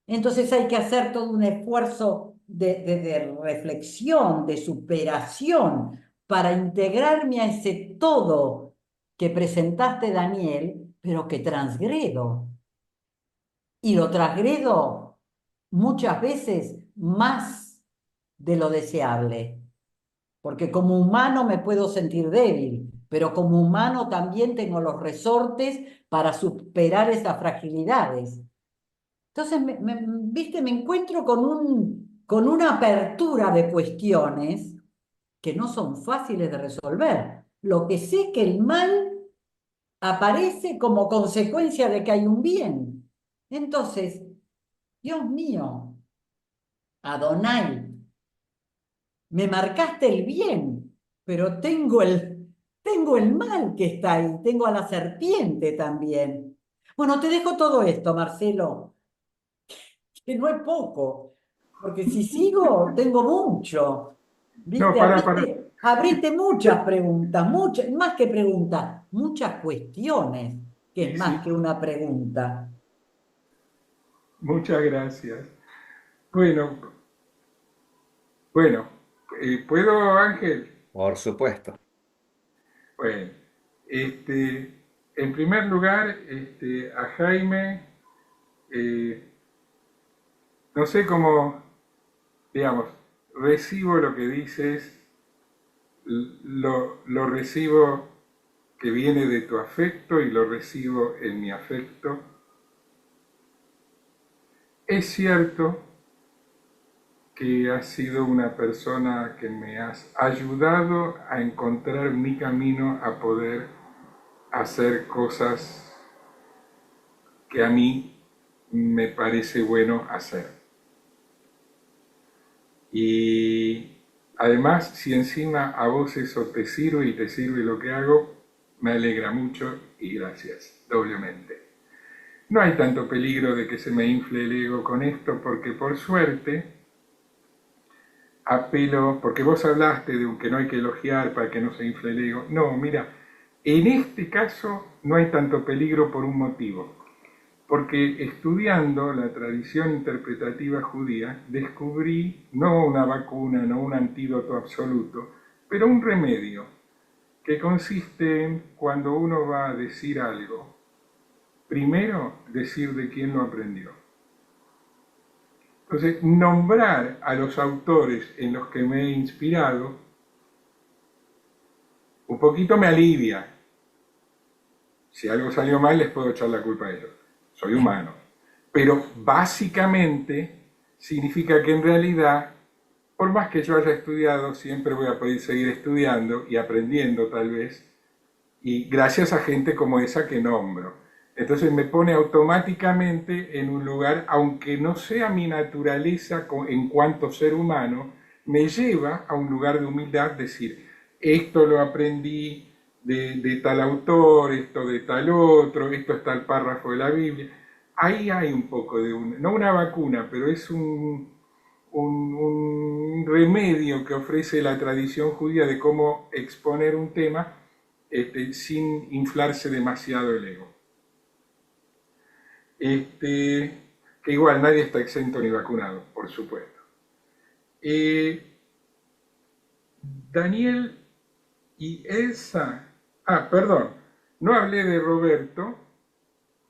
I: Entonces hay que hacer todo un esfuerzo de reflexión, de superación, para integrarme a ese todo que presentaste, Daniel, pero que transgredo. Y lo transgredo muchas veces más de lo deseable. Porque como humano me puedo sentir débil, pero como humano también tengo los resortes para superar esas fragilidades. Entonces, viste, me encuentro con una apertura de cuestiones que no son fáciles de resolver. Lo que sé es que el mal aparece como consecuencia de que hay un bien. Entonces, Dios mío, Adonai, me marcaste el bien, pero tengo el mal que está ahí, tengo a la serpiente también. Bueno, te dejo todo esto, Marcelo, que no es poco, porque si sigo, tengo mucho.
B: No,
I: ¿Viste?
B: para.
I: Abriste muchas preguntas, muchas, más que preguntas, muchas cuestiones, que es
B: Sí,
I: más que una pregunta.
B: muchas gracias. Bueno, bueno, ¿puedo, Ángel?
E: Por supuesto.
B: Bueno, en primer lugar, a Jaime, no sé cómo, digamos, recibo lo que dices, lo recibo que viene de tu afecto y lo recibo en mi afecto. Es cierto que has sido una persona que me has ayudado a encontrar mi camino a poder hacer cosas que a mí me parece bueno hacer. Y además, si encima a vos eso te sirve y te sirve lo que hago, me alegra mucho y gracias, doblemente. No hay tanto peligro de que se me infle el ego con esto, porque por suerte apelo, porque vos hablaste de que no hay que elogiar para que no se infle el ego. No, mira, en este caso no hay tanto peligro por un motivo. porque estudiando la tradición interpretativa judía descubrí no una vacuna, no un antídoto absoluto, pero un remedio que consiste en, cuando uno va a decir algo, primero decir de quién lo aprendió. Entonces, nombrar a los autores en los que me he inspirado un poquito me alivia. Si algo salió mal, les puedo echar la culpa a ellos. Soy humano. Pero básicamente significa que en realidad, por más que yo haya estudiado, siempre voy a poder seguir estudiando y aprendiendo tal vez, y gracias a gente como esa que nombro. Entonces me pone automáticamente en un lugar, aunque no sea mi naturaleza en cuanto ser humano, me lleva a un lugar de humildad, decir, esto lo aprendí de tal autor, esto de tal otro, esto es tal párrafo de la Biblia. Ahí hay un poco de no una vacuna, pero es un remedio que ofrece la tradición judía de cómo exponer un tema sin inflarse demasiado el ego. Que igual nadie está exento ni vacunado, por supuesto. Daniel y Elsa, perdón, no hablé de Roberto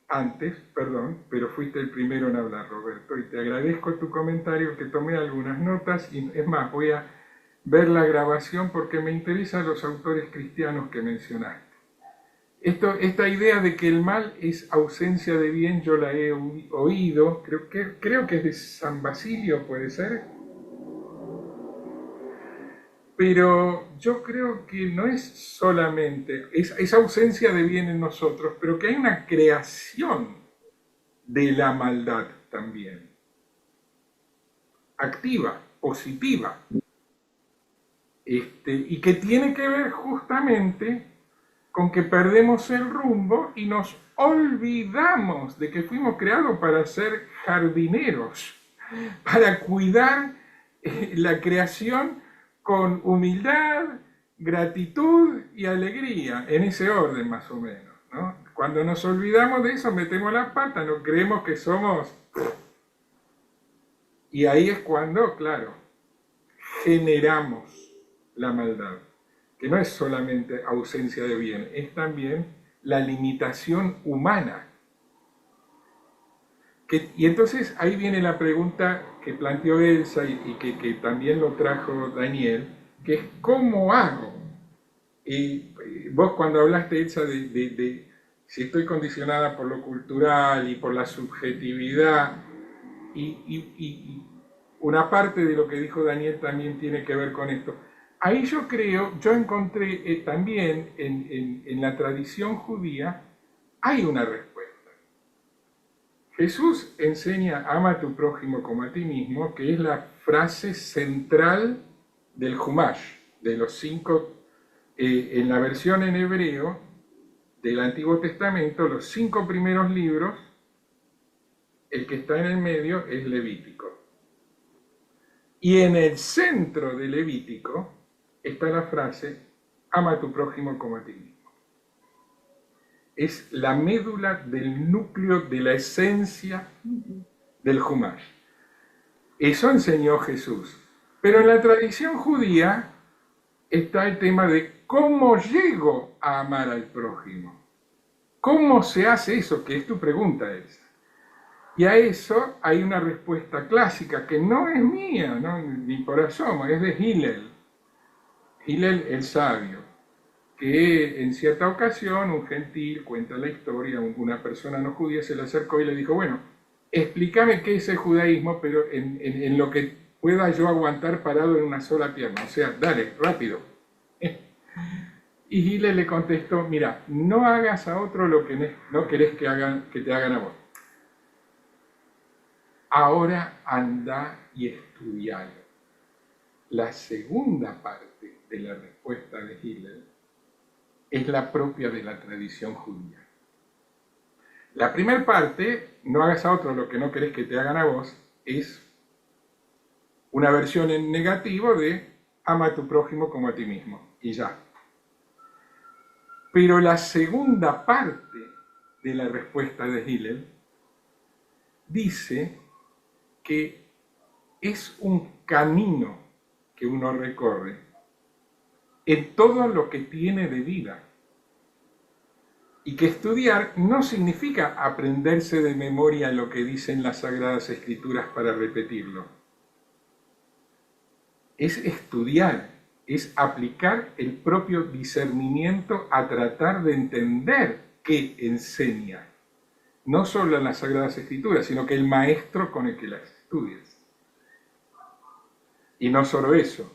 B: antes, perdón, pero fuiste el primero en hablar, Roberto, y te agradezco tu comentario, que tomé algunas notas, y es más, voy a ver la grabación porque me interesan los autores cristianos que mencionaste. Esta idea de que el mal es ausencia de bien, yo la he oído, creo que es de San Basilio, puede ser. Pero yo creo que no es solamente esa ausencia de bien en nosotros, pero que hay una creación de la maldad también. Activa, positiva. Y que tiene que ver justamente con que perdemos el rumbo y nos olvidamos de que fuimos creados para ser jardineros, para cuidar la creación con humildad, gratitud y alegría, en ese orden más o menos, ¿no? Cuando nos olvidamos de eso, metemos las patas, nos creemos que somos... Y ahí es cuando, claro, generamos la maldad, que no es solamente ausencia de bien, es también la limitación humana. Y entonces ahí viene la pregunta que planteó Elsa y que también lo trajo Daniel, que es ¿cómo hago? Y vos cuando hablaste, Elsa, de si estoy condicionada por lo cultural y por la subjetividad, y una parte de lo que dijo Daniel también tiene que ver con esto. Ahí yo encontré también en la tradición judía, hay una respuesta. Jesús enseña, ama a tu prójimo como a ti mismo, que es la frase central del Humash, de los 5, en la versión en hebreo del Antiguo Testamento, los 5 primeros libros, el que está en el medio es Levítico. Y en el centro de Levítico está la frase, ama a tu prójimo como a ti mismo. Es la médula del núcleo de la esencia del Humash. Eso enseñó Jesús. Pero en la tradición judía está el tema de cómo llego a amar al prójimo. ¿Cómo se hace eso? Que es tu pregunta, Elsa. Y a eso hay una respuesta clásica que no es mía, ¿no? Ni por asomo, es de Hillel el sabio, que en cierta ocasión un gentil, cuenta la historia, una persona no judía se le acercó y le dijo, bueno, explícame qué es el judaísmo, pero en lo que pueda yo aguantar parado en una sola pierna, o sea, dale, rápido. Y Hillel le contestó, mira, no hagas a otro lo que no querés que te hagan a vos. Ahora anda y estudialo. La segunda parte de la respuesta de Hillel es la propia de la tradición judía. La primera parte, no hagas a otro lo que no querés que te hagan a vos, es una versión en negativo de ama a tu prójimo como a ti mismo, y ya. Pero la segunda parte de la respuesta de Hillel dice que es un camino que uno recorre en todo lo que tiene de vida. Y que estudiar no significa aprenderse de memoria lo que dicen las Sagradas Escrituras para repetirlo. Es estudiar, es aplicar el propio discernimiento a tratar de entender qué enseña. No solo en las Sagradas Escrituras, sino que el maestro con el que las estudias. Y no solo eso,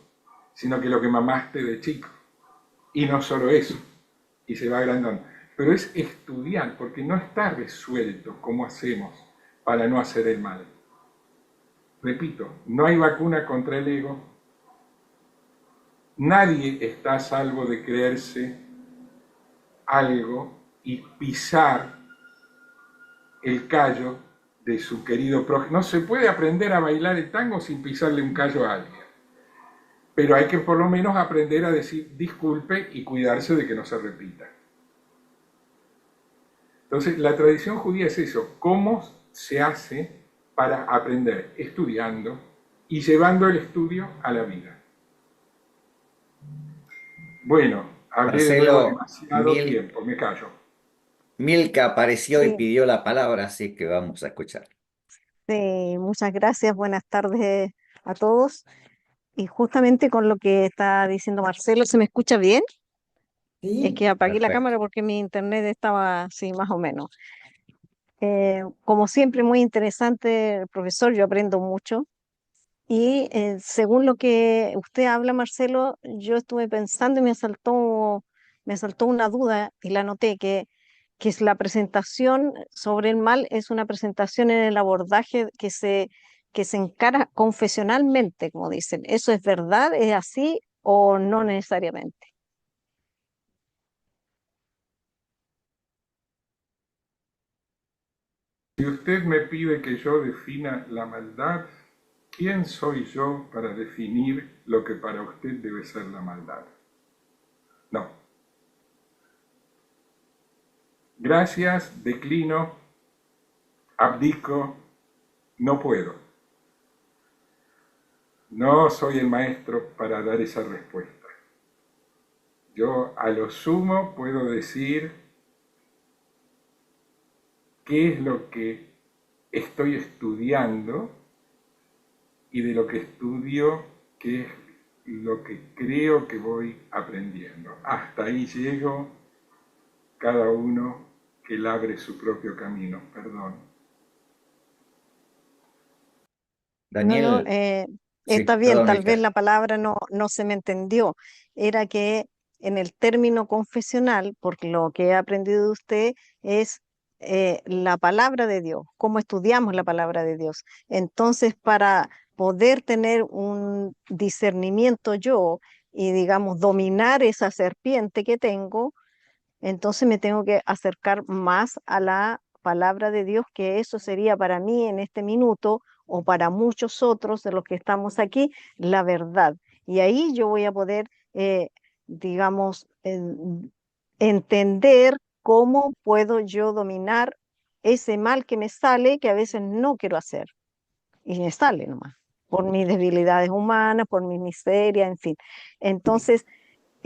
B: sino que lo que mamaste de chico. Y no solo eso, y se va agrandando. Pero es estudiar, porque no está resuelto cómo hacemos para no hacer el mal. Repito, no hay vacuna contra el ego. Nadie está a salvo de creerse algo y pisar el callo de su querido prójimo. No se puede aprender a bailar el tango sin pisarle un callo a alguien. Pero hay que por lo menos aprender a decir disculpe y cuidarse de que no se repita. Entonces, la tradición judía es eso, cómo se hace para aprender, estudiando y llevando el estudio a la vida. Bueno, hablé de nuevo
E: Marcelo,
B: demasiado tiempo, me callo.
E: Milka apareció y
J: Sí,
E: pidió la palabra, así que vamos a escuchar.
J: sí, muchas gracias, buenas tardes a todos. Y justamente con lo que está diciendo Marcelo, ¿se me escucha bien? Es
I: Sí,
J: que apagué la
E: Perfecto.
J: cámara porque mi internet estaba así, más o menos. Como siempre, muy interesante, profesor, yo aprendo mucho. Y según lo que usted habla, Marcelo, yo estuve pensando y me saltó una duda y la noté que es la presentación sobre el mal, es una presentación en el abordaje que se encara confesionalmente, como dicen. ¿Eso es verdad? ¿Es así o no necesariamente?
B: Si usted me pide que yo defina la maldad, ¿quién soy yo para definir lo que para usted debe ser la maldad? No. Gracias, declino, abdico, no puedo. No soy el maestro para dar esa respuesta. Yo a lo sumo puedo decir qué es lo que estoy estudiando y de lo que estudio, qué es lo que creo que voy aprendiendo. Hasta ahí llego, cada uno que labre su propio camino. Perdón.
J: No, no,
E: Daniel, sí,
J: está bien,
E: perdón,
J: tal vez
E: Milka.
J: la palabra no se me entendió. Era que en el término confesional, porque lo que he aprendido de usted es la palabra de Dios, cómo estudiamos la palabra de Dios. Entonces, para poder tener un discernimiento yo y, digamos, dominar esa serpiente que tengo, entonces me tengo que acercar más a la palabra de Dios, que eso sería para mí en este minuto o para muchos otros de los que estamos aquí, la verdad. Y ahí yo voy a poder, digamos, entender cómo puedo yo dominar ese mal que me sale, que a veces no quiero hacer, y me sale nomás, por mis debilidades humanas, por mi miseria, en fin. Entonces,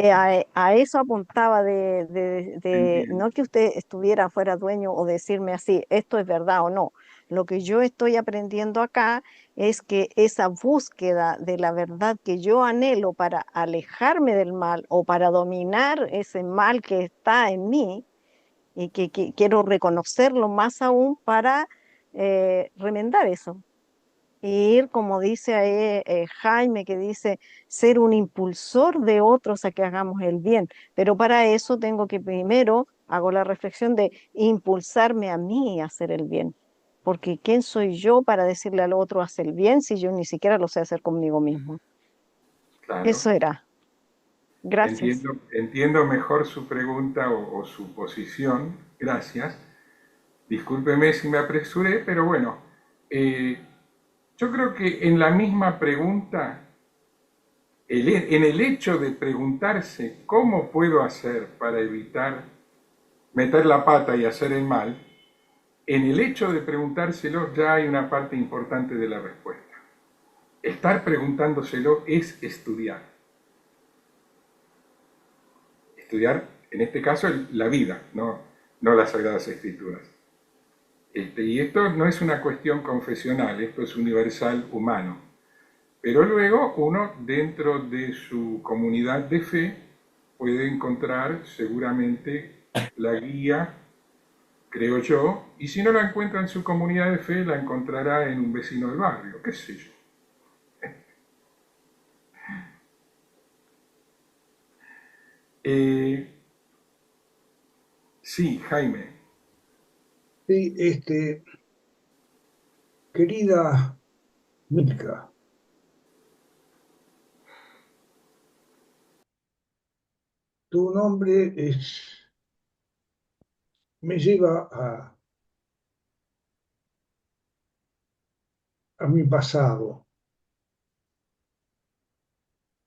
J: a eso apuntaba
B: Entiendo.
J: no que usted estuviera fuera dueño o decirme así, esto es verdad o no. Lo que yo estoy aprendiendo acá es que esa búsqueda de la verdad que yo anhelo para alejarme del mal o para dominar ese mal que está en mí y que quiero reconocerlo más aún para remendar eso ir, como dice ahí, Jaime, que dice ser un impulsor de otros a que hagamos el bien. Pero para eso tengo que primero, hago la reflexión de impulsarme a mí a hacer el bien. Porque ¿quién soy yo para decirle al otro hacer el bien si yo ni siquiera lo sé hacer conmigo mismo?
B: Claro.
J: Eso era. Gracias.
B: Entiendo mejor su pregunta o su posición. Gracias. Discúlpeme si me apresuré, pero bueno, yo creo que en la misma pregunta, en el hecho de preguntarse cómo puedo hacer para evitar meter la pata y hacer el mal, en el hecho de preguntárselo ya hay una parte importante de la respuesta. Estar preguntándoselo es estudiar. Estudiar, en este caso, la vida, no las Sagradas Escrituras. Y esto no es una cuestión confesional, esto es universal humano. Pero luego uno, dentro de su comunidad de fe, puede encontrar seguramente la guía, creo yo, y si no la encuentra en su comunidad de fe, la encontrará en un vecino del barrio, qué sé yo. Sí, Jaime.
G: Sí, querida Milka, tu nombre me lleva a mi pasado,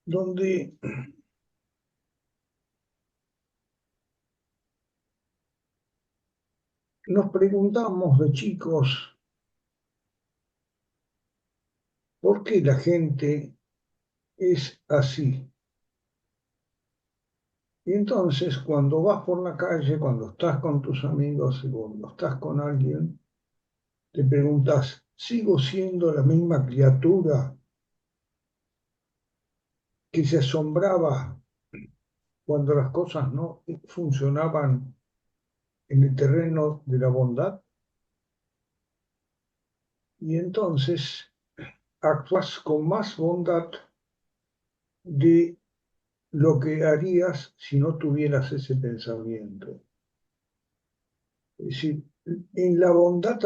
G: donde nos preguntamos de chicos por qué la gente es así. Y entonces cuando vas por la calle, cuando estás con tus amigos y cuando estás con alguien, te preguntas, ¿sigo siendo la misma criatura que se asombraba cuando las cosas no funcionaban en el terreno de la bondad? Y entonces actúas con más bondad de lo que harías si no tuvieras ese pensamiento. Es decir, en la bondad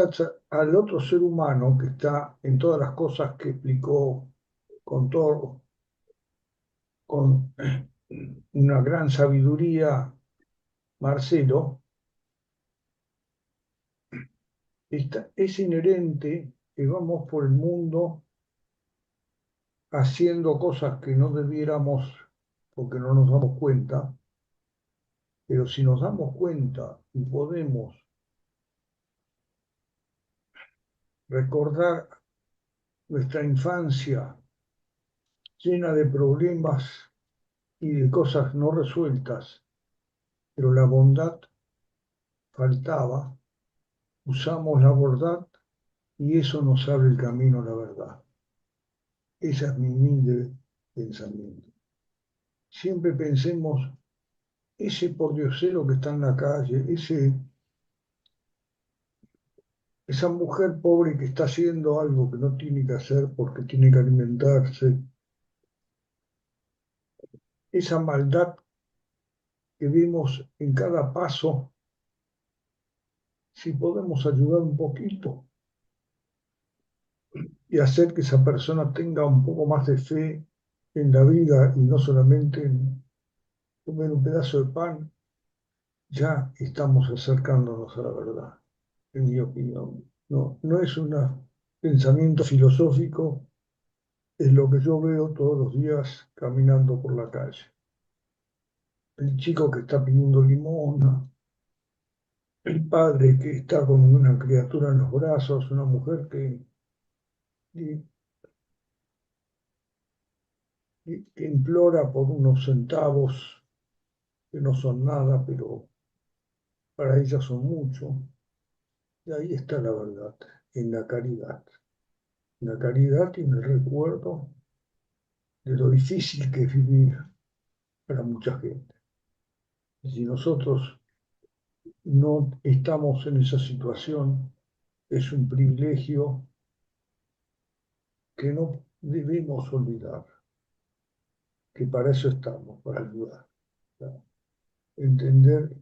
G: al otro ser humano que está en todas las cosas que explicó con todo, con una gran sabiduría Marcelo, es inherente que vamos por el mundo haciendo cosas que no debiéramos porque no nos damos cuenta, pero si nos damos cuenta y podemos recordar nuestra infancia llena de problemas y de cosas no resueltas, pero la bondad faltaba, usamos la bondad y eso nos abre el camino a la verdad. Ese es mi humilde pensamiento. Siempre pensemos, ese pordiosero que está en la calle, esa mujer pobre que está haciendo algo que no tiene que hacer porque tiene que alimentarse, esa maldad que vemos en cada paso, si podemos ayudar un poquito y hacer que esa persona tenga un poco más de fe en la vida y no solamente en comer un pedazo de pan, ya estamos acercándonos a la verdad, en mi opinión. No es un pensamiento filosófico, es lo que yo veo todos los días caminando por la calle. El chico que está pidiendo limosna, el padre que está con una criatura en los brazos, una mujer que implora por unos centavos que no son nada, pero para ella son mucho. Y ahí está la verdad, en la caridad. En la caridad y en el recuerdo de lo difícil que es vivir para mucha gente. Y si nosotros no estamos en esa situación, es un privilegio que no debemos olvidar, que para eso estamos, para ayudar, para entender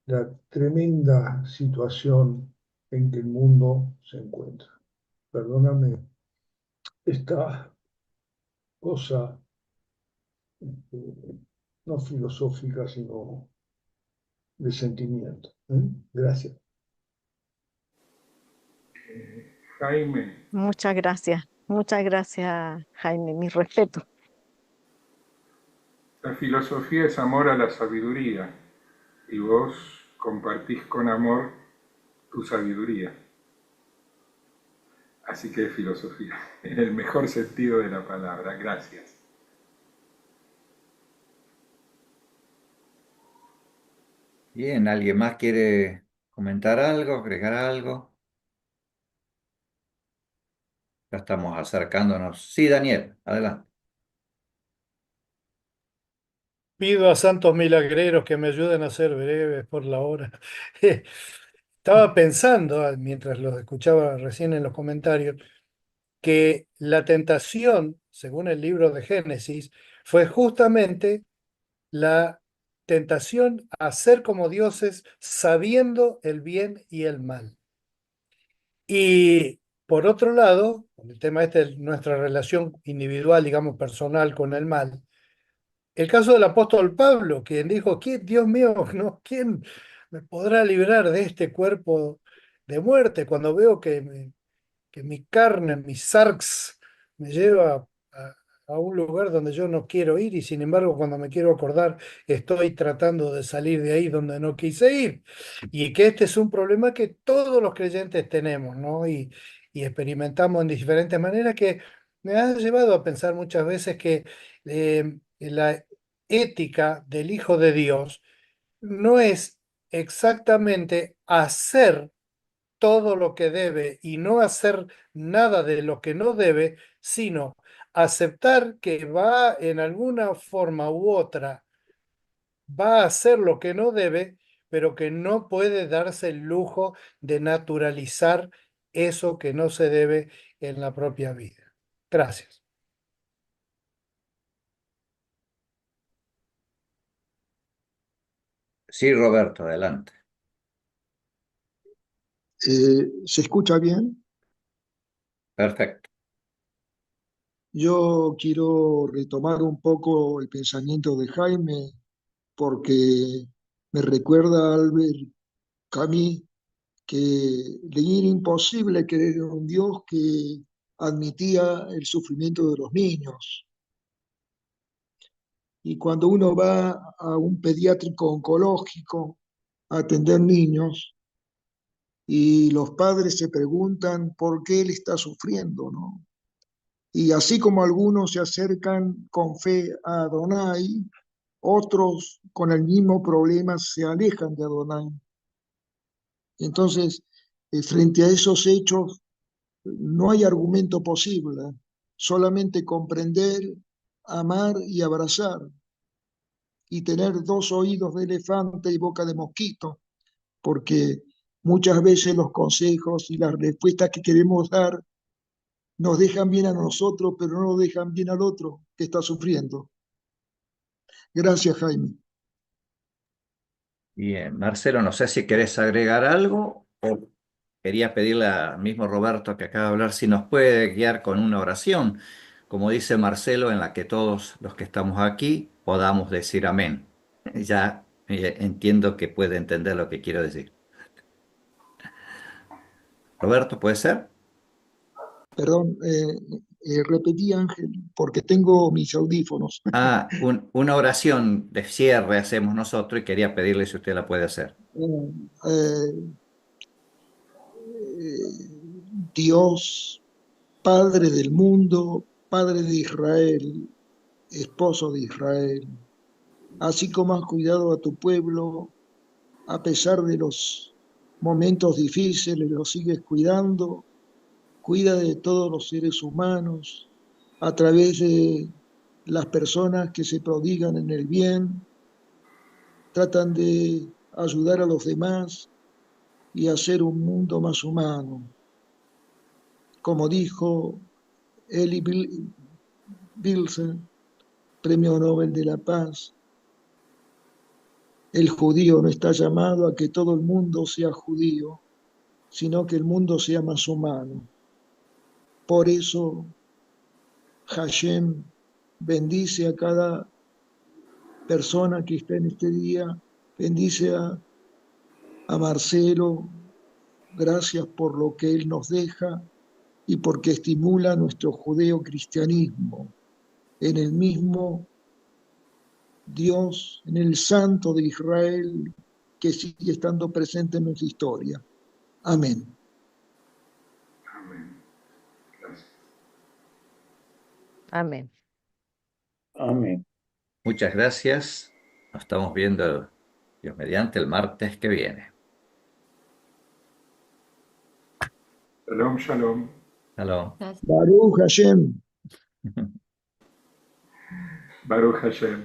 G: la tremenda situación en que el mundo se encuentra. Perdóname esta cosa no filosófica, sino de sentimiento. Gracias.
B: Jaime.
J: Muchas gracias, Jaime, mi respeto.
B: La filosofía es amor a la sabiduría y vos compartís con amor tu sabiduría. Así que es filosofía, en el mejor sentido de la palabra. Gracias.
E: Bien, ¿alguien más quiere comentar algo, agregar algo? Ya estamos acercándonos. Sí, Daniel, adelante.
H: Pido a santos milagreros que me ayuden a ser breves por la hora. Estaba pensando, mientras los escuchaba recién en los comentarios, que la tentación, según el libro de Génesis, fue justamente la tentación a ser como dioses sabiendo el bien y el mal. Y por otro lado, el tema este de nuestra relación individual, digamos, personal con el mal, el caso del apóstol Pablo, quien dijo, ¿quién, Dios mío, no, quién me podrá librar de este cuerpo de muerte cuando veo que mi carne, mi sarx, me lleva a un lugar donde yo no quiero ir y sin embargo cuando me quiero acordar estoy tratando de salir de ahí donde no quise ir? Y que este es un problema que todos los creyentes tenemos, ¿no? Y experimentamos en diferentes maneras que me ha llevado a pensar muchas veces que la ética del Hijo de Dios no es exactamente hacer todo lo que debe y no hacer nada de lo que no debe, sino aceptar que va en alguna forma u otra, va a hacer lo que no debe, pero que no puede darse el lujo de naturalizar eso que no se debe en la propia vida. Gracias.
E: Sí, Roberto, adelante.
F: ¿Se escucha bien?
E: Perfecto.
F: Yo quiero retomar un poco el pensamiento de Jaime porque me recuerda a Albert Camus que le era imposible creer en un Dios que admitía el sufrimiento de los niños. Y cuando uno va a un pediátrico oncológico a atender niños y los padres se preguntan por qué él está sufriendo, ¿no? Y así como algunos se acercan con fe a Adonai, otros con el mismo problema se alejan de Adonai. Entonces, frente a esos hechos, no hay argumento posible, solamente comprender, amar y abrazar, y tener dos oídos de elefante y boca de mosquito, porque muchas veces los consejos y las respuestas que queremos dar nos dejan bien a nosotros, pero no nos dejan bien al otro que está sufriendo. Gracias, Jaime.
E: Bien, Marcelo, no sé si querés agregar algo o quería pedirle al mismo Roberto que acaba de hablar si nos puede guiar con una oración, como dice Marcelo, en la que todos los que estamos aquí podamos decir amén. Ya entiendo que puede entender lo que quiero decir. Roberto, ¿puede ser?
F: Perdón, repetí, Ángel, porque tengo mis audífonos.
E: Ah, una oración de cierre hacemos nosotros y quería pedirle si usted la puede hacer.
F: Dios, Padre del mundo, Padre de Israel, esposo de Israel, así como has cuidado a tu pueblo, a pesar de los momentos difíciles, lo sigues cuidando, cuida de todos los seres humanos, a través de las personas que se prodigan en el bien, tratan de ayudar a los demás y hacer un mundo más humano. Como dijo Elie Wiesel, Premio Nobel de la Paz, el judío no está llamado a que todo el mundo sea judío, sino que el mundo sea más humano. Por eso Hashem bendice a cada persona que está en este día, bendice a Marcelo, gracias por lo que él nos deja y porque estimula nuestro judeo-cristianismo en el mismo Dios, en el Santo de Israel que sigue estando presente en nuestra historia. Amén.
B: Amén. Gracias.
J: Amén.
C: Amén.
E: Muchas gracias. Nos estamos viendo, Dios mediante, el martes que viene.
B: Shalom, shalom.
E: Hasta
F: Baruch Hashem.
B: Baruch Hashem.